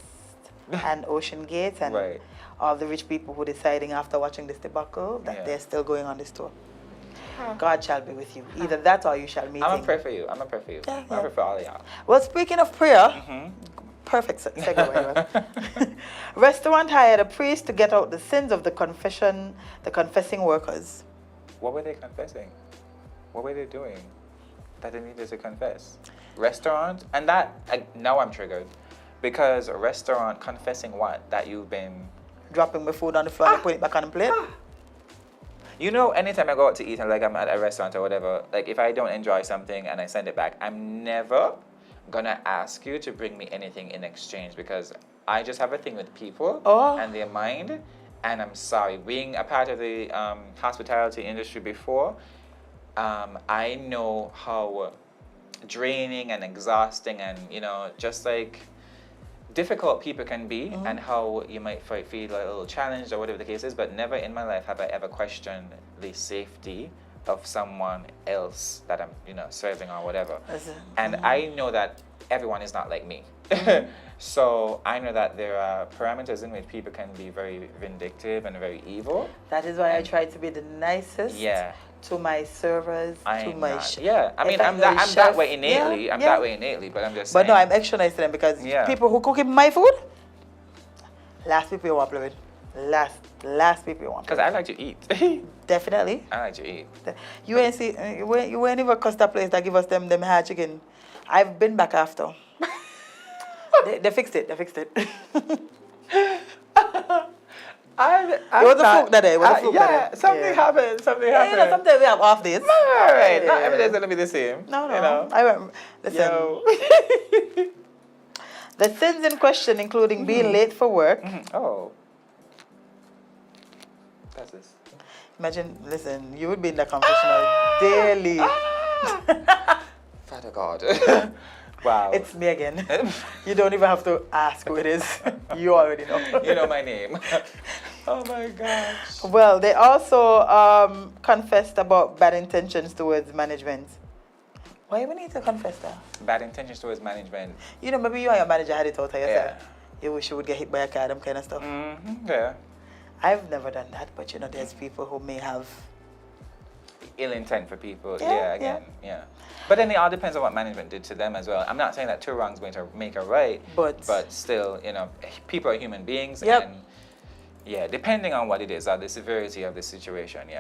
And Ocean Gate and Right. all the rich people who are deciding after watching this debacle that Yeah. they're still going on this tour. God shall be with you. Either that or you shall meet I'm him. gonna pray for you. Yeah, I'm yeah. gonna pray for all of y'all. Well, speaking of prayer, Mm-hmm. perfect segue. Restaurant hired a priest to get out the sins of the confessing workers. What were they confessing? What were they doing that they needed to confess? Restaurant? And now I'm triggered. Because a restaurant confessing what? That you've been... Dropping my food on the floor and putting it back on the plate. You know, anytime I go out to eat and like I'm at a restaurant or whatever, like if I don't enjoy something and I send it back, I'm never gonna ask you to bring me anything in exchange because I just have a thing with people and their mind. And I'm sorry, being a part of the hospitality industry before, I know how draining and exhausting and, just like difficult people can be and how you might feel like a little challenged or whatever the case is, but never in my life have I ever questioned the safety of someone else that I'm, serving or whatever. And I know that everyone is not like me. So I know that there are parameters in which people can be very vindictive and very evil. That is why I try to be the nicest to my servers, to my I mean, I'm that way innately. I'm that way innately, but I'm just saying. But no, I'm extra nice to them because people who cook my food, last people you want to play with. Last people you want to Because I like to eat. Definitely. I like to eat. You ain't see, you ain't even cost a place that give us them hard chicken. I've been back after. They fixed it. It was a fluke that day. Something happened. Something happened. Sometimes we have off days. Right. Not every day's gonna be the same. No. I remember. Listen. The sins in question, including being late for work. Oh. That's this. Imagine, listen, you would be in the confessional daily. Father God. Wow. It's me again. You don't even have to ask who it is. You already know. You know my name. Oh my gosh. Well, they also confessed about bad intentions towards management. Why we need to confess that? Bad intentions towards management. Maybe you and your manager had it out of yourself. You wish you would get hit by a car, them kind of stuff. Yeah. I've never done that, but there's people who may have ill intent for people. Yeah. But then it all depends on what management did to them as well. I'm not saying that 2 wrongs going to make a right, but still, people are human beings, and depending on what it is, or the severity of the situation,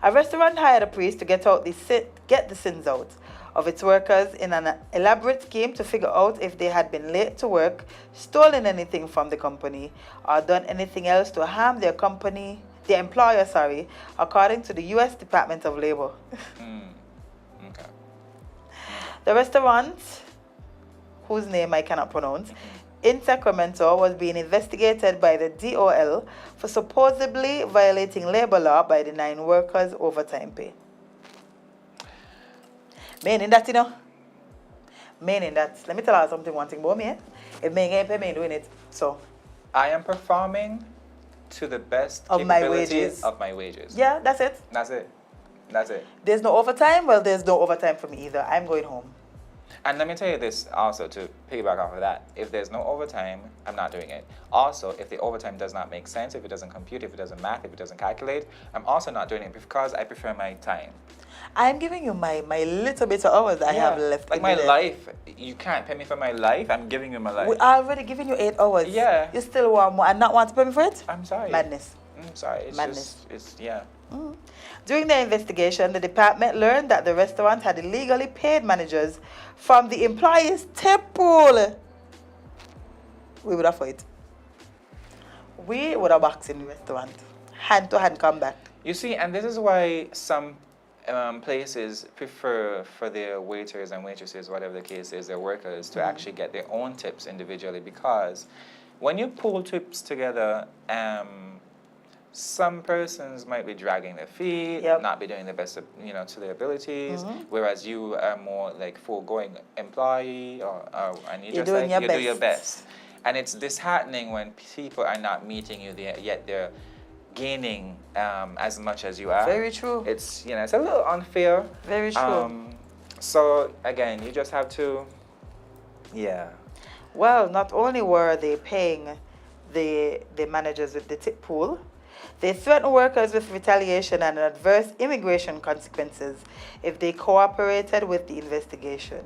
A restaurant hired a priest to get the sins out of its workers in an elaborate scheme to figure out if they had been late to work, stolen anything from the company, or done anything else to harm their employer, according to the U.S. Department of Labor. Okay. The restaurant, whose name I cannot pronounce, in Sacramento was being investigated by the DOL for supposedly violating labor law by denying workers overtime pay. Meaning that, let me tell you something, one thing about me. If me ain't pay me doing it, so. I am performing to the best Of my capabilities wages. of my wages. Yeah, that's it. That's it. That's it. There's no overtime? Well, there's no overtime for me either. I'm going home. And let me tell you this also to piggyback off of that. If there's no overtime, I'm not doing it. Also, if the overtime does not make sense, if it doesn't compute, if it doesn't math, if it doesn't calculate, I'm also not doing it because I prefer my time. I'm giving you my little bit of hours I have left. Like in my the day. life, you can't pay me for my life. I'm giving you my life. We already given you 8 hours. Yeah. You still want more and not want to pay me for it? I'm sorry. Madness. Sorry. It's Madness. just, yeah. During the investigation, the department learned that the restaurant had illegally paid managers from the employees' tip pool. We would have fought. We would have boxed in the restaurant. Hand to hand combat. You see, and this is why some places prefer for their waiters and waitresses, whatever the case is, their workers, to actually get their own tips individually, because when you pull tips together, some persons might be dragging their feet, not be doing the best, to their abilities, whereas you are more like full-going employee, and you do your best. And it's disheartening when people are not meeting you there, yet they're gaining as much as you are. Very true. It's it's a little unfair. Very true. So again, you just have to, Well, not only were they paying the managers with the tip pool, they threatened workers with retaliation and adverse immigration consequences if they cooperated with the investigation.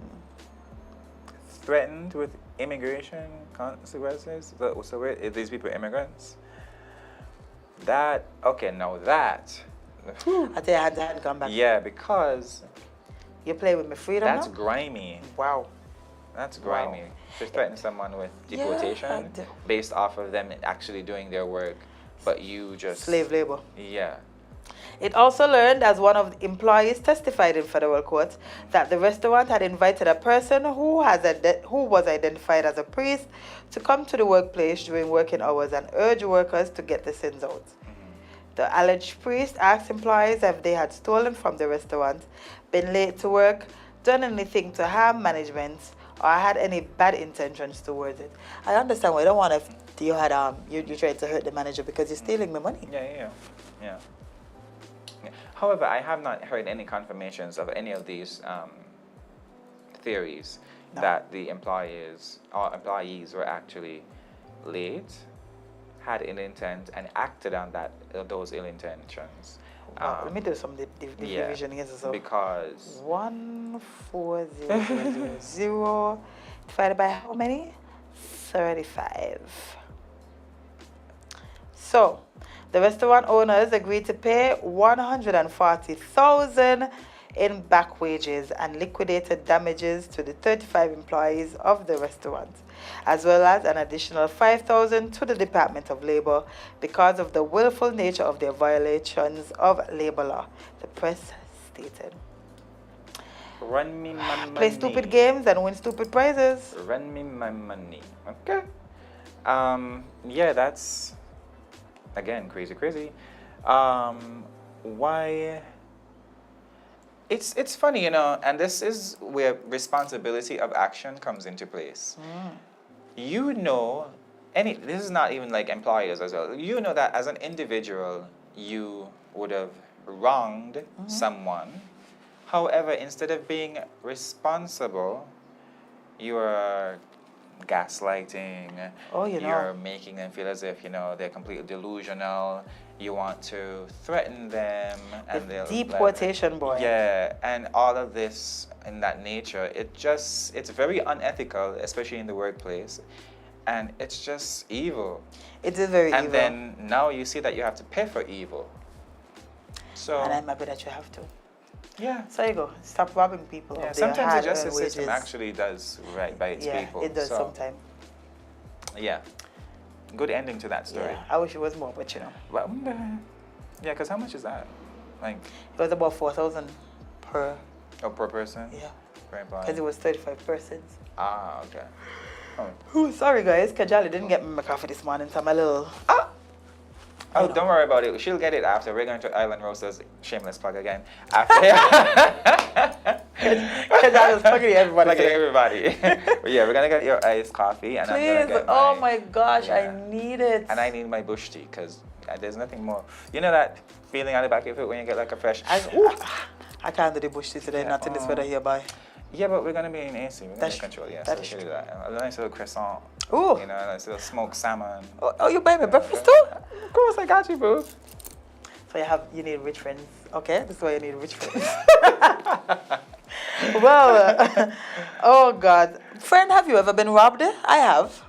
Threatened with immigration consequences? So where, are these people immigrants? That, okay, now that. I tell you, I had to come back. Yeah, because You play with my freedom that's now? grimy. Wow. That's grimy. To threaten someone with deportation based off of them actually doing their work, but you just... Slave labor. Yeah. It also learned, as one of the employees testified in federal court, that the restaurant had invited a person who was identified as a priest to come to the workplace during working hours and urge workers to get the sins out. The alleged priest asked employees if they had stolen from the restaurant, been late to work, done anything to harm management, or had any bad intentions towards it. I understand why you don't want to, you tried to hurt the manager because you're stealing my money. Yeah. However, I have not heard any confirmations of any of these theories that the employees were actually late, had ill intent, and acted on those ill intentions. Let me do some division here. So because 14000 divided by how many? 35. So the restaurant owners agreed to pay $140,000 in back wages and liquidated damages to the 35 employees of the restaurant, as well as an additional $5,000 to the Department of Labor because of the willful nature of their violations of labor law, the press stated. Run me my money. Play stupid games and win stupid prizes. Run me my money. Okay. Yeah, that's again crazy. Why? It's funny, and this is where responsibility of action comes into place. This is not even like employers as well. You know that as an individual, you would have wronged someone. However, instead of being responsible, you are gaslighting. You're making them feel as if, they're completely delusional. You want to threaten them. And they'll deportation, boy. Yeah, and all of this in that nature, it's very unethical, especially in the workplace. And it's just evil. It is very evil. And then now you see that you have to pay for evil. So And I'm happy that you have to. yeah. So there you go. Stop robbing people Yeah, of their sometimes the hard-earned justice system wages. actually does right by its Yeah, people. it does so, sometimes. Yeah. Good ending to that story. Yeah, I wish it was more, but you know. Well, yeah, because how much is that? Like, It was about 4,000 per, per person? yeah, Per employee? because it was 35 persons. Ah, okay. Oh. Ooh, sorry guys, Kajali didn't get me my coffee this morning, so I'm a little... Oh, don't worry about it. She'll get it after. We're going to Island Roasters. Shameless plug again. After. Kajali was plugging everybody. Plugging today. everybody. But yeah, we're going to get your iced coffee. And I'm going Please, to get oh my gosh, yeah. I need it. And I need my bush tea because there's nothing more. You know that feeling on the back of your foot when you get like a fresh... I can't do the bush tea today, Yeah, not in this weather hereby. Yeah, but we're going to be in AC. We're going to That's be control. Yeah, that so is we can do true. that. A nice little croissant. Ooh. You know, a nice little smoked salmon. Oh, you buy me breakfast too? Of course, I got you, boo. So you need rich friends. Okay, this is why you need rich friends. Well, oh God. Friend, have you ever been robbed? I have.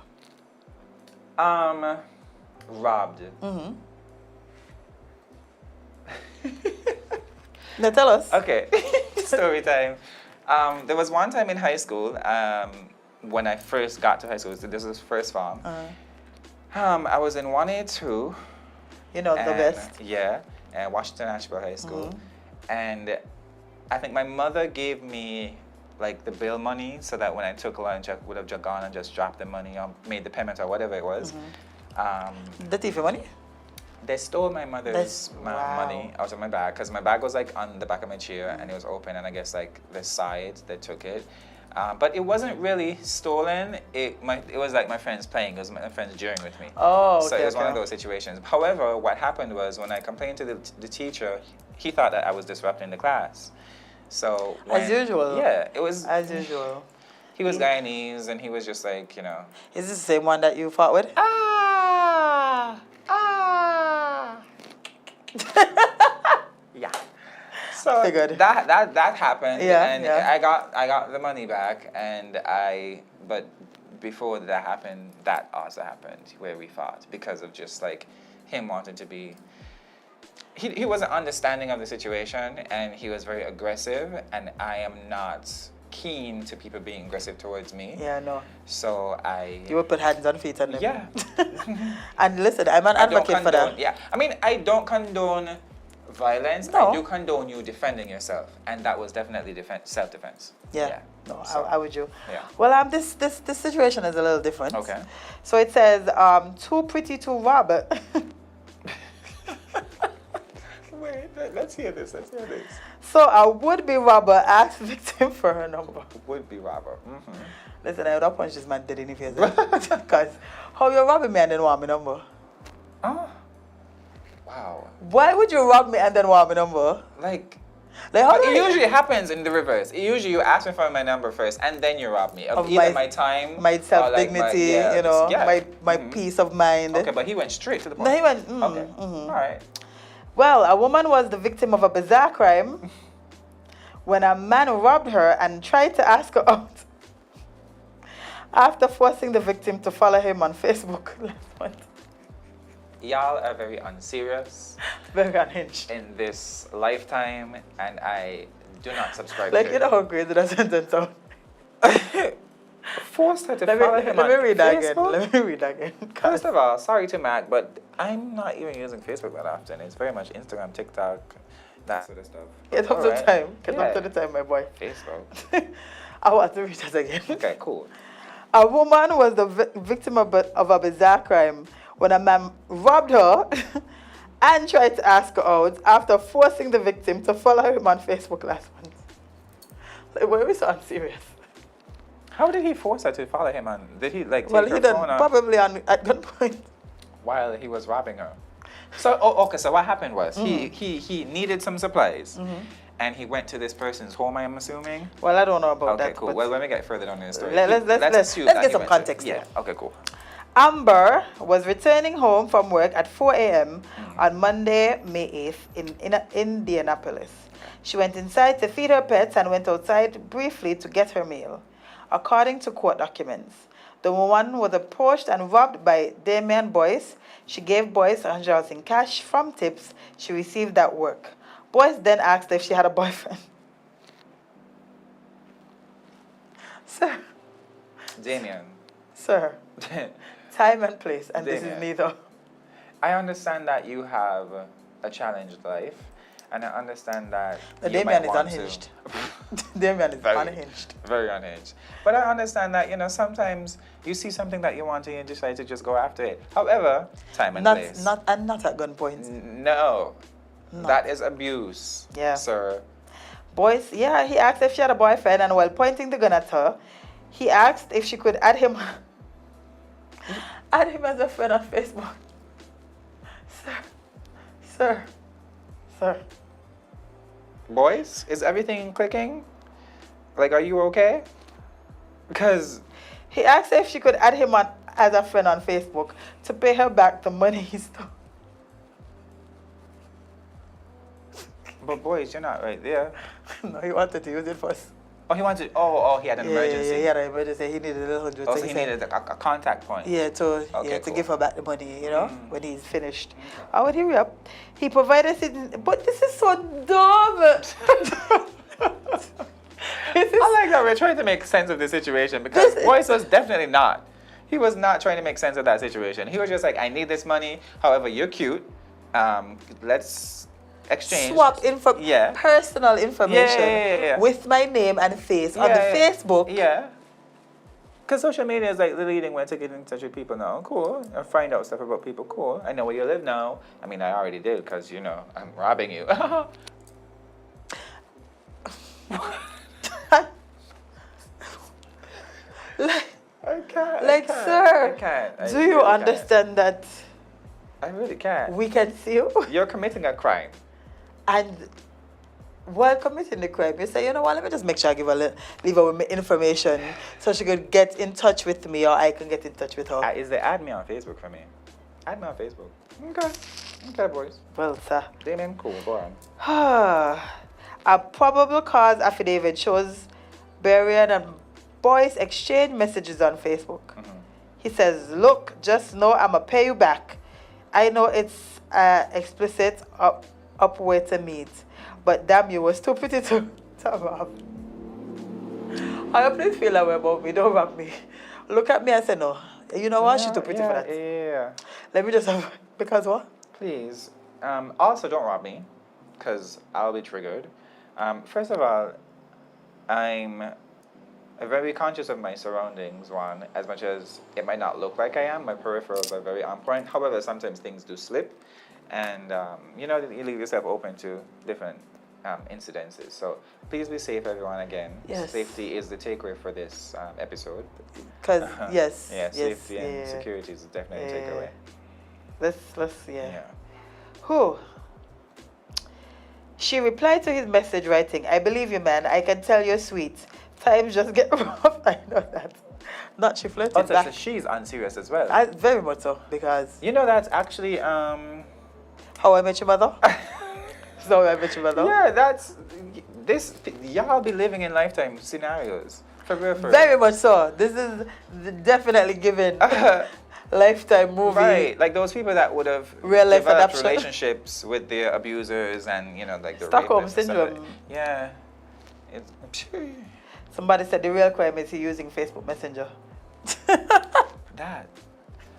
Robbed. Mm-hmm. Now tell us. Okay, story time. There was one time in high school, when I first got to high school, this was first form. I was in 1A2. You know, the and, best. Yeah, and Washington Asheville High School. And I think my mother gave me like the bill money so that when I took lunch, I would have just gone and just dropped the money or made the payment or whatever it was. The thief money? They stole my mother's Wow. money out of my bag because my bag was like on the back of my chair and it was open, and I guess like the side they took it. But it wasn't really stolen. It was like my friends playing. It was my friends jeering with me. Oh, okay. So it was one of okay. those situations. However, what happened was when I complained to the teacher, he thought that I was disrupting the class. So As usual. Yeah, it was. As usual. He was Guyanese, and he was just like, you know. Is this the same one that you fought with? Yeah. So Figured. that happened, Yeah, and yeah. I got the money back, and but before that happened, that also happened where we fought because of just like him wanting to be. He wasn't understanding of the situation, and he was very aggressive, and I am not keen to people being aggressive towards me. Yeah, no. So You would put hands on feet on them. Yeah. And listen, I'm an I don't advocate for that. condone- Yeah, I mean, I don't condone violence. No. I do condone you defending yourself, and that was definitely self-defense. Yeah. No, So, I would you. Yeah. Well, this situation is a little different. Okay. So it says, too pretty to rob. Wait, let's hear this. So a would-be robber asked victim for her number. Would be robber. Listen, I would have punched this man dead in the face. Because how you robbing me and then want my number? Oh. Wow. Why would you rob me and then want my number? Like, Like how but do it I- usually happens in the reverse. It usually you ask me for my number first, and then you rob me of Of either my- my time, my or, like, self-dignity, you know, yeah. my peace of mind. Okay, but he went straight to the point. No, he went, Okay. All right. Well, a woman was the victim of a bizarre crime when a man robbed her and tried to ask her out after forcing the victim to follow him on Facebook last month. Y'all are very unserious Very unhinged. in this lifetime, and I do not subscribe Like, to you know how crazy that sentence sounds? Forced her to Let follow him on me read that again. Facebook? Let me read that again. First of all, sorry to Mac, but I'm not even using Facebook that often. It's very much Instagram, TikTok, that sort of stuff. Get up to the Alright. time. Get up to Yeah. the time, my boy. Facebook. I want to read that again. Okay, cool. A woman was the victim of a bizarre crime when a man robbed her and tried to ask her out after forcing the victim to follow him on Facebook last month. Like, why are we so unserious? How did he force her to follow him on? Did he like take Well, her he done phone off probably at gunpoint. while he was robbing her? So, okay. So what happened was he needed some supplies, and he went to this person's home. I am assuming. Well, I don't know about Okay, that. cool. but Well, let me get further down in the story. Let's assume that get he some went to- context Yeah. here. Okay, cool. Amber was returning home from work at 4 a.m. on Monday, May 8th in Indianapolis. She went inside to feed her pets and went outside briefly to get her mail. According to court documents, the woman was approached and robbed by Damian Boyce. She gave Boyce $100 in cash from tips she received at work. Boyce then asked if she had a boyfriend. Sir, Damien. sir, time and place, and this is Damien. neither. I understand that you have a challenged life, and I understand that you Damien might is want to- unhinged. Damien is Very. unhinged. Very unhinged. But I understand that, you know, sometimes you see something that you want and you decide to just go after it. However, time and place. Not at gunpoint. No. That is abuse, Yeah. sir. Boyce, yeah, he asked if she had a boyfriend, and while pointing the gun at her, he asked if she could add him as a friend on Facebook. Sir. Boys, is everything clicking? Like, are you okay? Because He asked if she could add him as a friend on Facebook to pay her back the money he stole. but boys, you're not right there. No, he wanted to use it first. Oh, he wanted. Oh, he had an emergency. Yeah, he had an emergency. He needed a little hundred. Also, so he said- needed a contact point. Yeah, to Okay, to cool. give her back the money, you know, when he's finished. I would hurry up. He provided it, but this is so dumb. I like that we're trying to make sense of the situation because Boyce was definitely not. He was not trying to make sense of that situation. He was just like, I need this money. However, you're cute. Let's exchange. Swap Yeah. personal information Yeah. with my name and face on the Facebook. Yeah. Because social media is like the leading way to get in touch with people now. Cool. And find out stuff about people. Cool. I know where you live now. I mean, I already did because, you know, I'm robbing you. I can't. Sir, I can't. do you understand that I really can't. we can see you? You're committing a crime. And while committing the crime, you say, you know what, let me just make sure I leave her with my information so she could get in touch with me or I can get in touch with her. Is they add me on Facebook for me? Add me on Facebook. Okay. Okay, boys. Well, sir. Damien, cool. Go on. A probable cause affidavit shows Darrione and Boyce exchange messages on Facebook. He says, look, just know I'ma pay you back. I know it's explicit up way to meet, but damn, you was too pretty to rob. I please feel that way about me. Don't rob me. Look at me and say no. You know what? She's too pretty for that. Yeah. Let me just have, because what? Please. Also, don't rob me, because I'll be triggered. First of all, I'm very conscious of my surroundings, one, as much as it might not look like I am. My peripherals are very on point. However, sometimes things do slip. And, you know, you leave yourself open to different incidences. So please be safe, everyone, again. Yes. Safety is the takeaway for this episode. Because, yes. Yeah, yes, safety and yeah. security is definitely a takeaway. Yeah. Yeah. Who? She replied to his message writing, I believe you, man. I can tell you're sweet. Times just get rough. I know that. Not she flirted Also, back. so she's unserious as well. Very much so, because You know, that's actually, How I Met Your Mother? So I Met Your Mother? yeah, y'all be living in lifetime scenarios. For real. Very much so. This is definitely given Lifetime movie. Right, like those people that would have Real life developed adaptation. relationships with their abusers and, you know, like the Stockholm rapists and stuff like- syndrome. Yeah. It's, Somebody said the real crime is he using Facebook Messenger. that.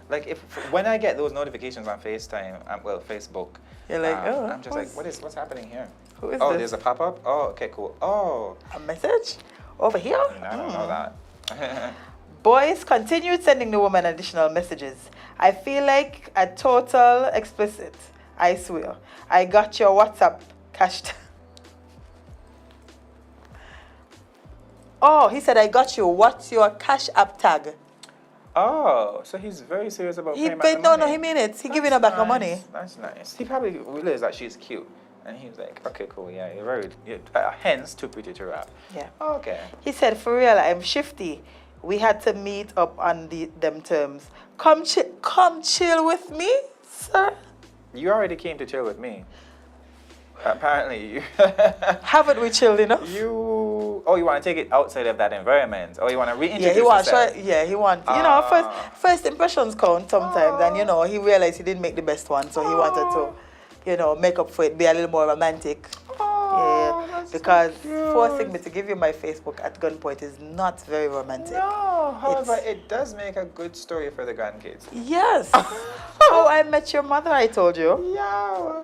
Like, when I get those notifications on FaceTime, Facebook, You're like, I'm just like, what's happening here? Who is Oh, this? there's a pop-up? Oh, okay, cool. Oh, A message? Over here? I don't know that. Boys continued sending the woman additional messages. I feel like a total explicit. I swear. I got your WhatsApp cached. Oh, he said, I got you. What's your Cash App tag? Oh, so he's very serious about He paying back paid, the no, money. he mean it. He giving her back her money. That's nice. He probably realized that she's cute. And he was like, okay, cool, yeah, hence too pretty to rap. Yeah. Okay. He said, for real, I'm shifty. We had to meet up on them terms. Come chill with me, sir. You already came to chill with me. Apparently, you... Haven't we chilled enough? you want to take it outside of that environment. Or you want to reintroduce Yeah, he wants. yourself. He wants. You know, first impressions count sometimes, and you know, he realized he didn't make the best one, so he wanted to, you know, make up for it, be a little more romantic. because forcing me to give you my Facebook at gunpoint is not very romantic. No, however, It's- it does make a good story for the grandkids. Yes. How I Met Your Mother, I told you. Yeah.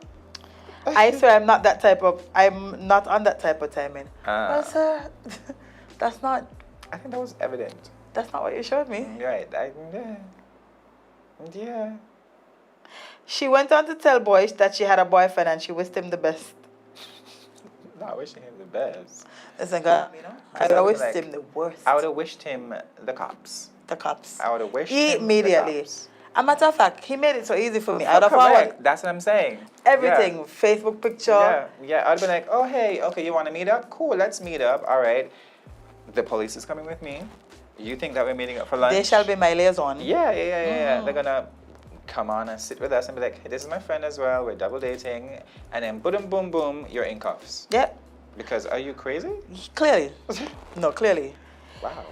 I swear I'm not not on that type of timing. Well, sir, that's not I think that was evident. what you showed me. Right. Yeah. She went on to tell boys that she had a boyfriend and she wished him the best. Not wishing him the best. Listen, God, you know, I I'd be wished like- him the worst. I would have wished him the cops. The cops. I would have wished him Immediately. the cops. A matter of fact, he made it so easy for me. I'd have Correct. forwarded That's what I'm saying. everything, Facebook picture. Yeah. I'd be like, oh, hey, okay, you want to meet up? Cool, let's meet up. All right. The police is coming with me. You think that we're meeting up for lunch? They shall be my liaison. Yeah. They're gonna come on and sit with us and be like, hey, this is my friend as well. We're double dating, and then boom, boom, boom, you're in cuffs. Yep. Because are you crazy? Clearly. No, clearly. Wow.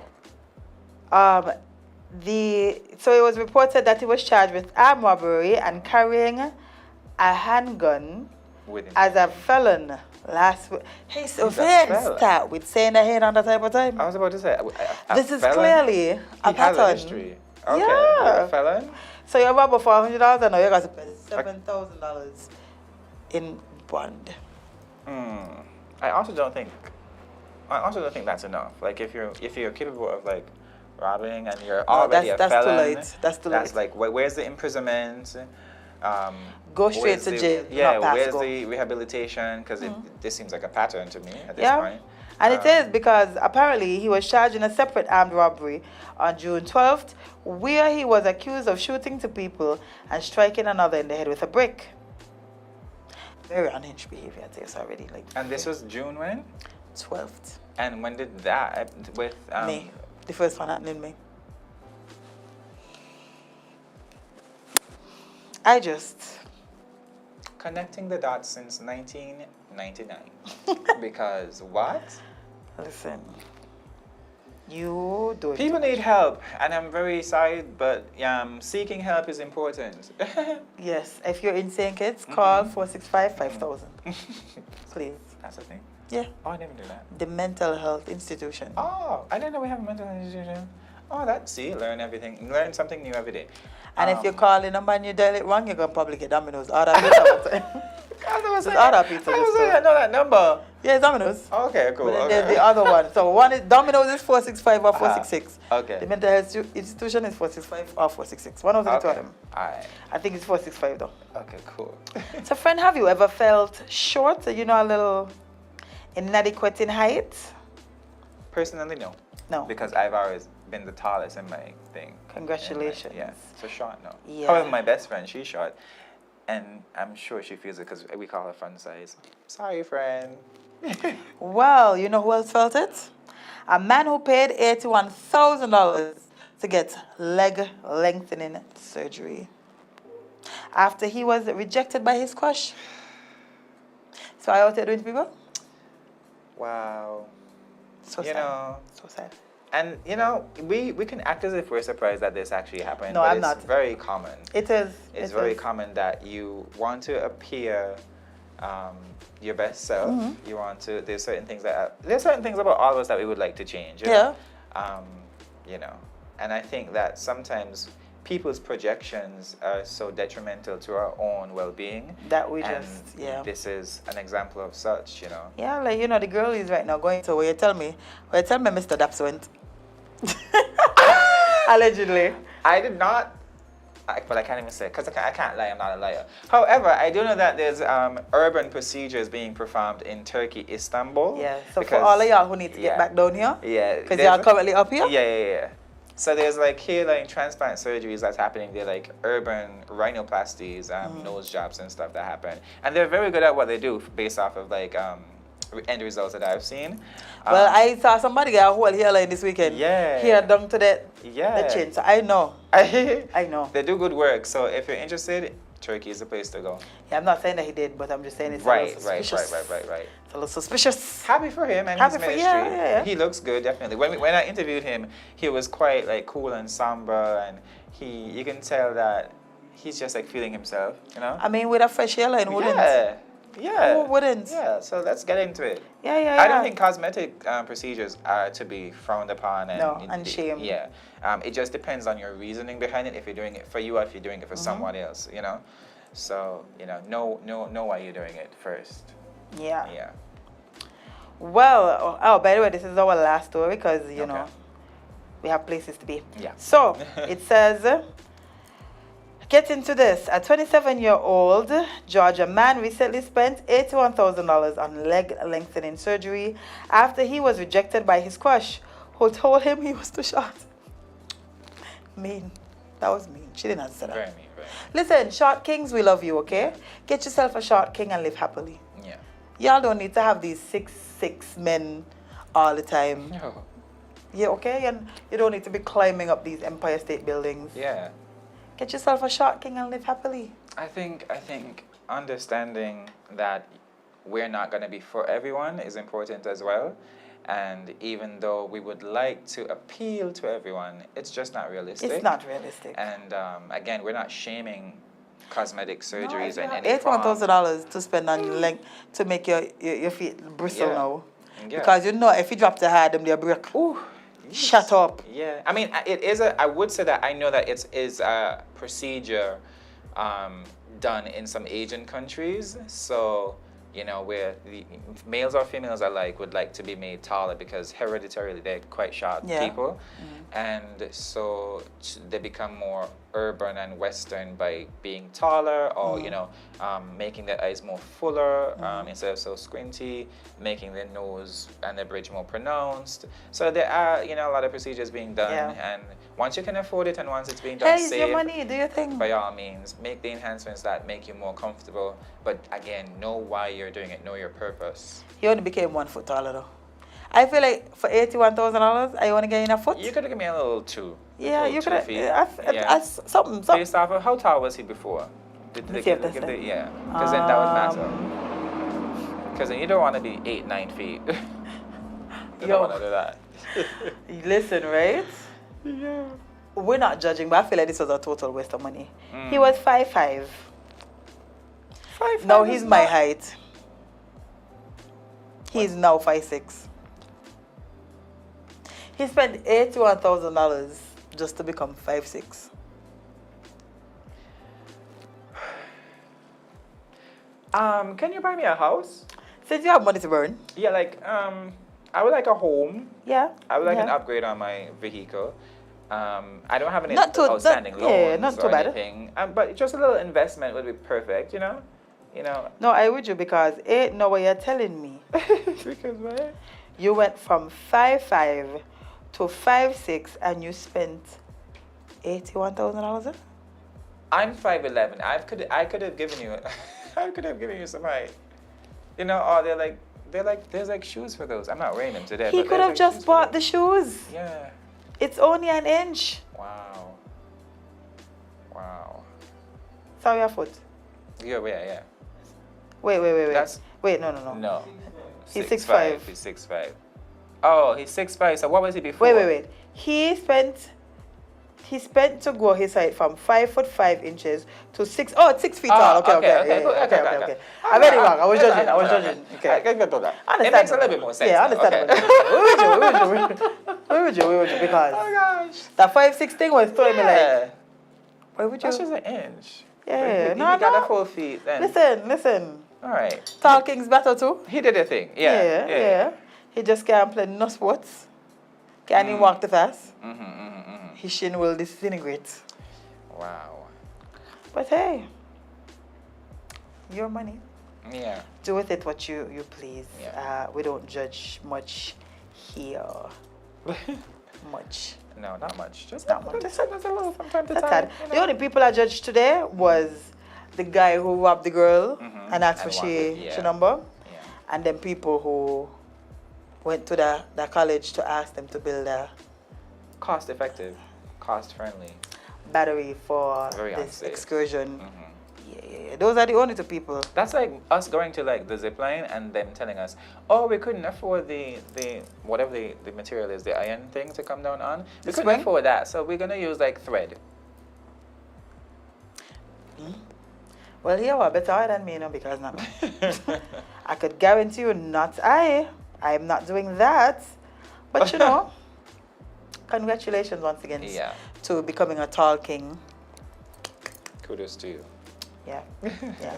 So it was reported that he was charged with armed robbery and carrying a handgun With him. as a felon last week. Hey, so He's a let's felon. start with saying that he ain't on that type of time. I was about to say. A This is felon? clearly a He has a pattern. history. Okay. Yeah. A felon? So you're robbed for $100 and now you got to pay $7,000 in bond. I also don't think that's enough. Like if you're capable of like robbing and you're already that's a felon, too late. That's too That's late. like where's the imprisonment? Go straight where's to the- jail. Yeah, not pass where's go. the rehabilitation? Because this seems like a pattern to me at this Yeah. point. And it is because apparently he was charged in a separate armed robbery on June 12th, where he was accused of shooting two people and striking another in the head with a brick. Very unhinged behavior, I'd say it's already. Like And this was June when? 12th. And when did that with May. The first one happened in May. I just connecting the dots since 1999? Because what? listen. You do it. People need help, and I'm very sorry, but seeking help is important. Yes, if you're insane, kids, call 465-5000. Please. That's the thing. Yeah. Oh, I never knew that. The mental health institution. Oh, I didn't know we have a mental health institution. Oh, learn something new every day. And if you call the number and you dial it wrong, you're going to probably get Domino's. Other pizza. There's other pizza. I know that number. Yeah, it's Domino's. Okay, cool. But then Okay. there's the other one. So one is Domino's is 465 or 466. Okay. The mental health institution is 465 or 466. One of the two of them. Alright. I think it's 465 though. Okay, cool. So friend, have you ever felt short? You know, a little inadequate in height? Personally, no. No. Because I've always been the tallest in my thing. Congratulations. Yeah. So short, no. Yeah. However, my best friend, she's short. And I'm sure she feels it because we call her fun size. Sorry, friend. Well, you know who else felt it? A man who paid $81,000 to get leg lengthening surgery after he was rejected by his crush. So I out there doing to people? Wow. So You sad. know, So sad. and you know, we can act as if we're surprised that this actually happened. No, but I'm it's not. very common. It is. It's it very is. common that you want to appear your best self. Mm-hmm. You want to. There's certain things about all of us that we would like to change. You know? You know, and I think that sometimes people's projections are so detrimental to our own well-being. That we and just, yeah. This is an example of such. You know. Yeah, like, you know, the girl is right now going to where you tell me Mr. Daps went. Allegedly. I did not. But I can't even say because I can't lie. I'm not a liar. However, I do know that there's urban procedures being performed in Turkey, Istanbul. Yeah, so for because- all of y'all who need to yeah. get back down here, Yeah, because there's- y'all currently up here. Yeah. So there's like hairline transplant surgeries that's happening. They're like urban rhinoplasties, nose jobs and stuff that happen, and they're very good at what they do based off of like end results that I've seen. Well, I saw somebody get a whole hairline this weekend. Yeah. Hair down to the Yeah. chin. So I know. I know. They do good work. So if you're interested, Turkey is the place to go. Yeah, I'm not saying that he did, but I'm just saying it's a Right. little suspicious. It's It's a little suspicious. happy for him and Happy his for- ministry. yeah. He looks good, definitely. When I interviewed him, he was quite like cool and somber, and you can tell that he's just like feeling himself, you know. I mean, with a fresh hairline, wouldn't Yeah. Yeah. Who wouldn't? Yeah, so let's get into it. Yeah, yeah, yeah. I don't think cosmetic procedures are to be frowned upon and shamed. Yeah, it just depends on your reasoning behind it. If you're doing it for you, or if you're doing it for someone else, you know. So know why you're doing it first. Yeah. Yeah. Well, oh, by the way, this is our last story because you know we have places to be. Yeah. So it says. Get into this. A 27-year-old Georgia man recently spent $81,000 on leg lengthening surgery after he was rejected by his crush, who told him he was too short. Mean. That was mean. She didn't answer that. Very mean, very Listen, short kings, we love you, okay? Get yourself a short king and live happily. mean. Yeah. Y'all don't need to have these 6'6" men all the time. No. Yeah, okay? And you don't need to be climbing up these Empire State buildings. Yeah. Get yourself a short king and live happily. I think understanding that we're not going to be for everyone is important as well. And even though we would like to appeal to everyone, it's just not realistic. It's not realistic. And again, we're not shaming cosmetic surgeries in any form. $81,000 to spend on length to make your feet bristle Yeah. now. Yeah. Because you know if you drop the hard, them they break. Ooh. Shut up. Yeah, I mean, it is I would say that I know that it is a procedure done in some Asian countries. So, you know, where the males or females alike would like to be made taller because hereditarily they're quite short people. And so they become more urban and Western by being taller or, you know, making their eyes more fuller instead of so squinty, making their nose and the bridge more pronounced. So there are, you know, a lot of procedures being done. And once you can afford it and once it's being done Hey, it's safe, your money, do your thing. by all means, make the enhancements that make you more comfortable. But again, know why you're doing it, know your purpose. He only became 1 foot taller though. I feel like for $81,000, I want to get in a foot. You could have given me a little two. Yeah, you could have. Yeah. Something. Based off of how tall was he before? Did they give the, yeah, because then that would matter. Because then you don't want to be 8-9 feet. You don't want to do that. Listen, right? Yeah. We're not judging, but I feel like this was a total waste of money. He was 5'5". 5'5" Now is he's my not- height. He's now 5'6". He spent $81,000 just to become 5'6". Can you buy me a house? Since you have money to burn. Yeah, like I would like a home. Yeah. I would like an yeah. upgrade on my vehicle. I don't have any Not too- outstanding not- loans yeah, not too or bad. anything. But just a little investment would be perfect, you know? You know. No, I with you because know what you're telling me. Because what? You went from 5'5" to 5'6" and you spent $81,000? I'm 5'11". I could have given you I could have given you some height. You know, or there's like shoes for those. I'm not wearing them today. He but could there's have like just shoes for bought those. the shoes. Yeah. It's only an inch. Wow. Wow. Sorry, your foot. Yeah, yeah. Wait. That's- Wait, no. No. He's 6'5". 6'5". He's 6'5". Oh, he's 6'5". So what was he before? Wait. He spent to grow his height from 5'5" to 6. Oh, it's 6 feet tall. Okay. Okay. I read it wrong. I was judging. Okay. I can do that. Understandable. It makes a little bit more sense. Yeah, now, understandable. okay. Where would you? Because Oh gosh. that 5'6" thing was throwing me like. Yeah. Where would you? That's just an inch. Yeah, He no. got a full feet then. Listen. All right. Tall king's better too. He did a thing. Yeah. He just can't play no sports. Can't even walk the fast. His shin will disintegrate. Wow. But hey, your money. Yeah. Do with it what you please. Yeah. We don't judge much here. Much. No, not much. Just Not much. Just a little from time to That's time. sad. The only people I judged today was the guy who robbed the girl and asked for And she wanted- number. Yeah. And then people who went to the college to ask them to build a Cost effective, cost friendly. battery for Very this unsafe. excursion. Yeah. Those are the only two people. That's like us going to like the zip line and them telling us, oh, we couldn't afford the whatever the material is, the iron thing to come down on. We couldn't Spring? afford that, so we're gonna use like thread. Well, you are better than me, because not me. I could guarantee you, not I. I'm not doing that. But congratulations once again Yeah. to becoming a tall king. Kudos to you. Yeah, yeah.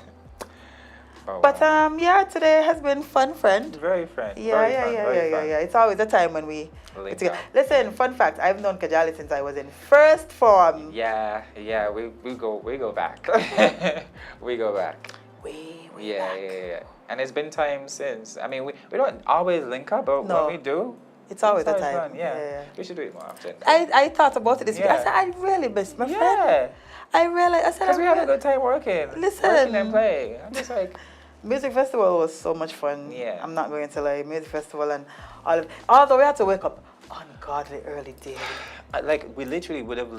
Oh, But wow. yeah, today has been fun, friend. Very fun. Yeah, very yeah, fun, yeah, very yeah, yeah, fun. yeah. It's always a time when we Link get together. up. Listen, fun fact: I've known Kajali since I was in first form. Yeah, we go back. We go back. Way Yeah, back. yeah. And it's been time since. I mean, we don't always link up, but No. when we do, It's always a always time. fun. Yeah. Yeah. We should do it more often. I thought about it this week. I Yeah. said I really miss my friend. Yeah, I realized. I said because we have a really- good time working. Listen. Working and playing. I'm just like, Music festival was so much fun. Yeah. I'm not going to lie. Music festival and all of. Although we had to wake up ungodly early daily. like we literally would have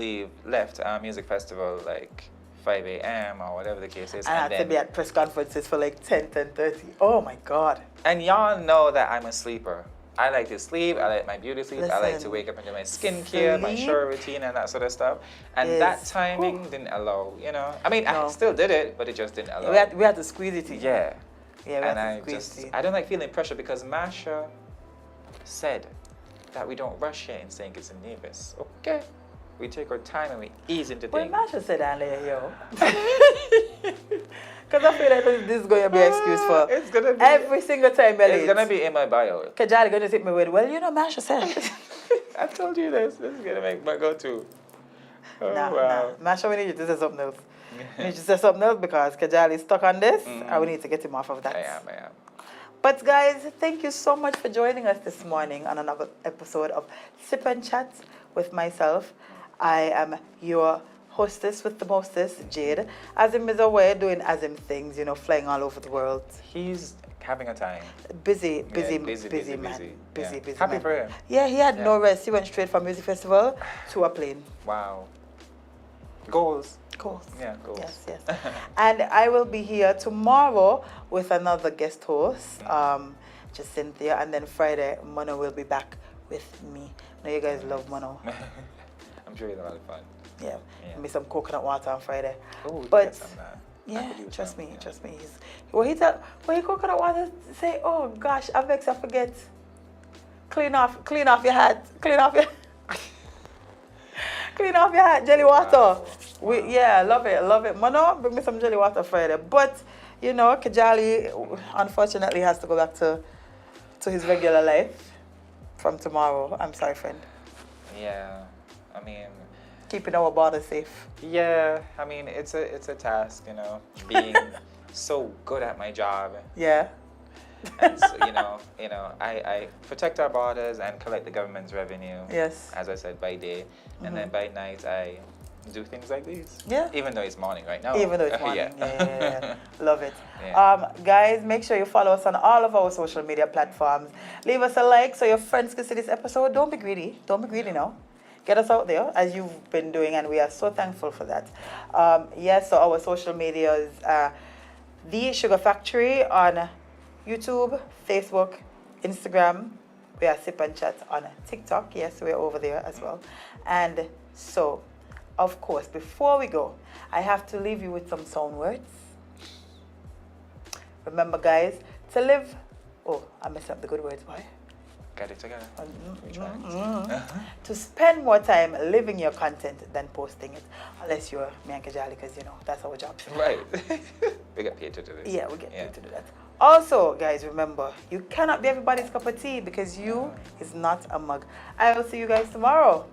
left our music festival like 5 a.m. or whatever the case is. I had to be at press conferences for like 10:30. Oh my God. And y'all know that I'm a sleeper. I like to sleep. I like my beauty sleep. I like to Listen, wake up and do my skincare, my sleep shower routine, and that sort of stuff. And is- that timing didn't allow, I mean, I No. still did it, but it just didn't allow. We had to squeeze it in. Yeah. Yeah, we And had I to squeeze it in. I don't like feeling pressure because Masha said that we don't rush here in St. Kitts and Nevis. Okay. We take our time and we ease into Well, things. Masha said earlier, yo. Because I feel like this is going to be an excuse for It's gonna be- every single time you're It's late. gonna be in my bio. Kajali going to hit me with, well, Masha said. I told you this. This is gonna make my go-to. Oh, Nah, wow. nah. Masha, we need you to say something else. We need you to say something else because Kajali is stuck on this and we need to get him off of that. I am. But guys, thank you so much for joining us this morning on another episode of Sip and Chat with myself. I am your hostess with the mostest, Jade. Azem is away doing Azem things, flying all over the world. He's having a time. Busy Yeah, man. busy. Busy, Yeah. busy Happy man. for him. Yeah, he had no Yeah. rest. He went straight from music festival to a plane. Wow. Goals. Goals. Yeah, goals. Yes, yes. And I will be here tomorrow with another guest host, just Cynthia. And then Friday, Mono will be back with me. Now you guys love Mono. I'm sure he's a lot of fun. Yeah. Yeah. Maybe some coconut water on Friday. Oh, But get some of that. I yeah, could use trust some, me, yeah. trust me. When he coconut water, say, oh gosh, I vex, I forget. Clean off your hat. Clean off your jelly water. Wow. Love it. Mono, bring me some jelly water Friday. But Kajali unfortunately has to go back to his regular life from tomorrow. I'm sorry, friend. Yeah. I mean, Keeping our borders safe. yeah. I mean, it's a task, being so good at my job. Yeah. And so, I protect our borders and collect the government's revenue. Yes. As I said, by day, and then by night I do things like these. Yeah. Even though it's morning right now. Even though it's morning. Yeah. Yeah. Love it. Yeah. Guys, make sure you follow us on all of our social media platforms. Leave us a like so your friends can see this episode. Don't be greedy. Don't be greedy now. Get us out there as you've been doing, and we are so thankful for that. Yes, so our social medias are The Sugar Factory on YouTube, Facebook, Instagram. We are Sip and Chat on TikTok. Yes, we're over there as well. And so, of course, before we go, I have to leave you with some sound words. Remember, guys, to live... Oh, I messed up the good words, boy. Got it together. To spend more time living your content than posting it. Unless you're me and Kajali, because, that's our job. Right. We get paid to do this. Yeah, we get paid to do that. Also, guys, remember, you cannot be everybody's cup of tea because you is not a mug. I will see you guys tomorrow.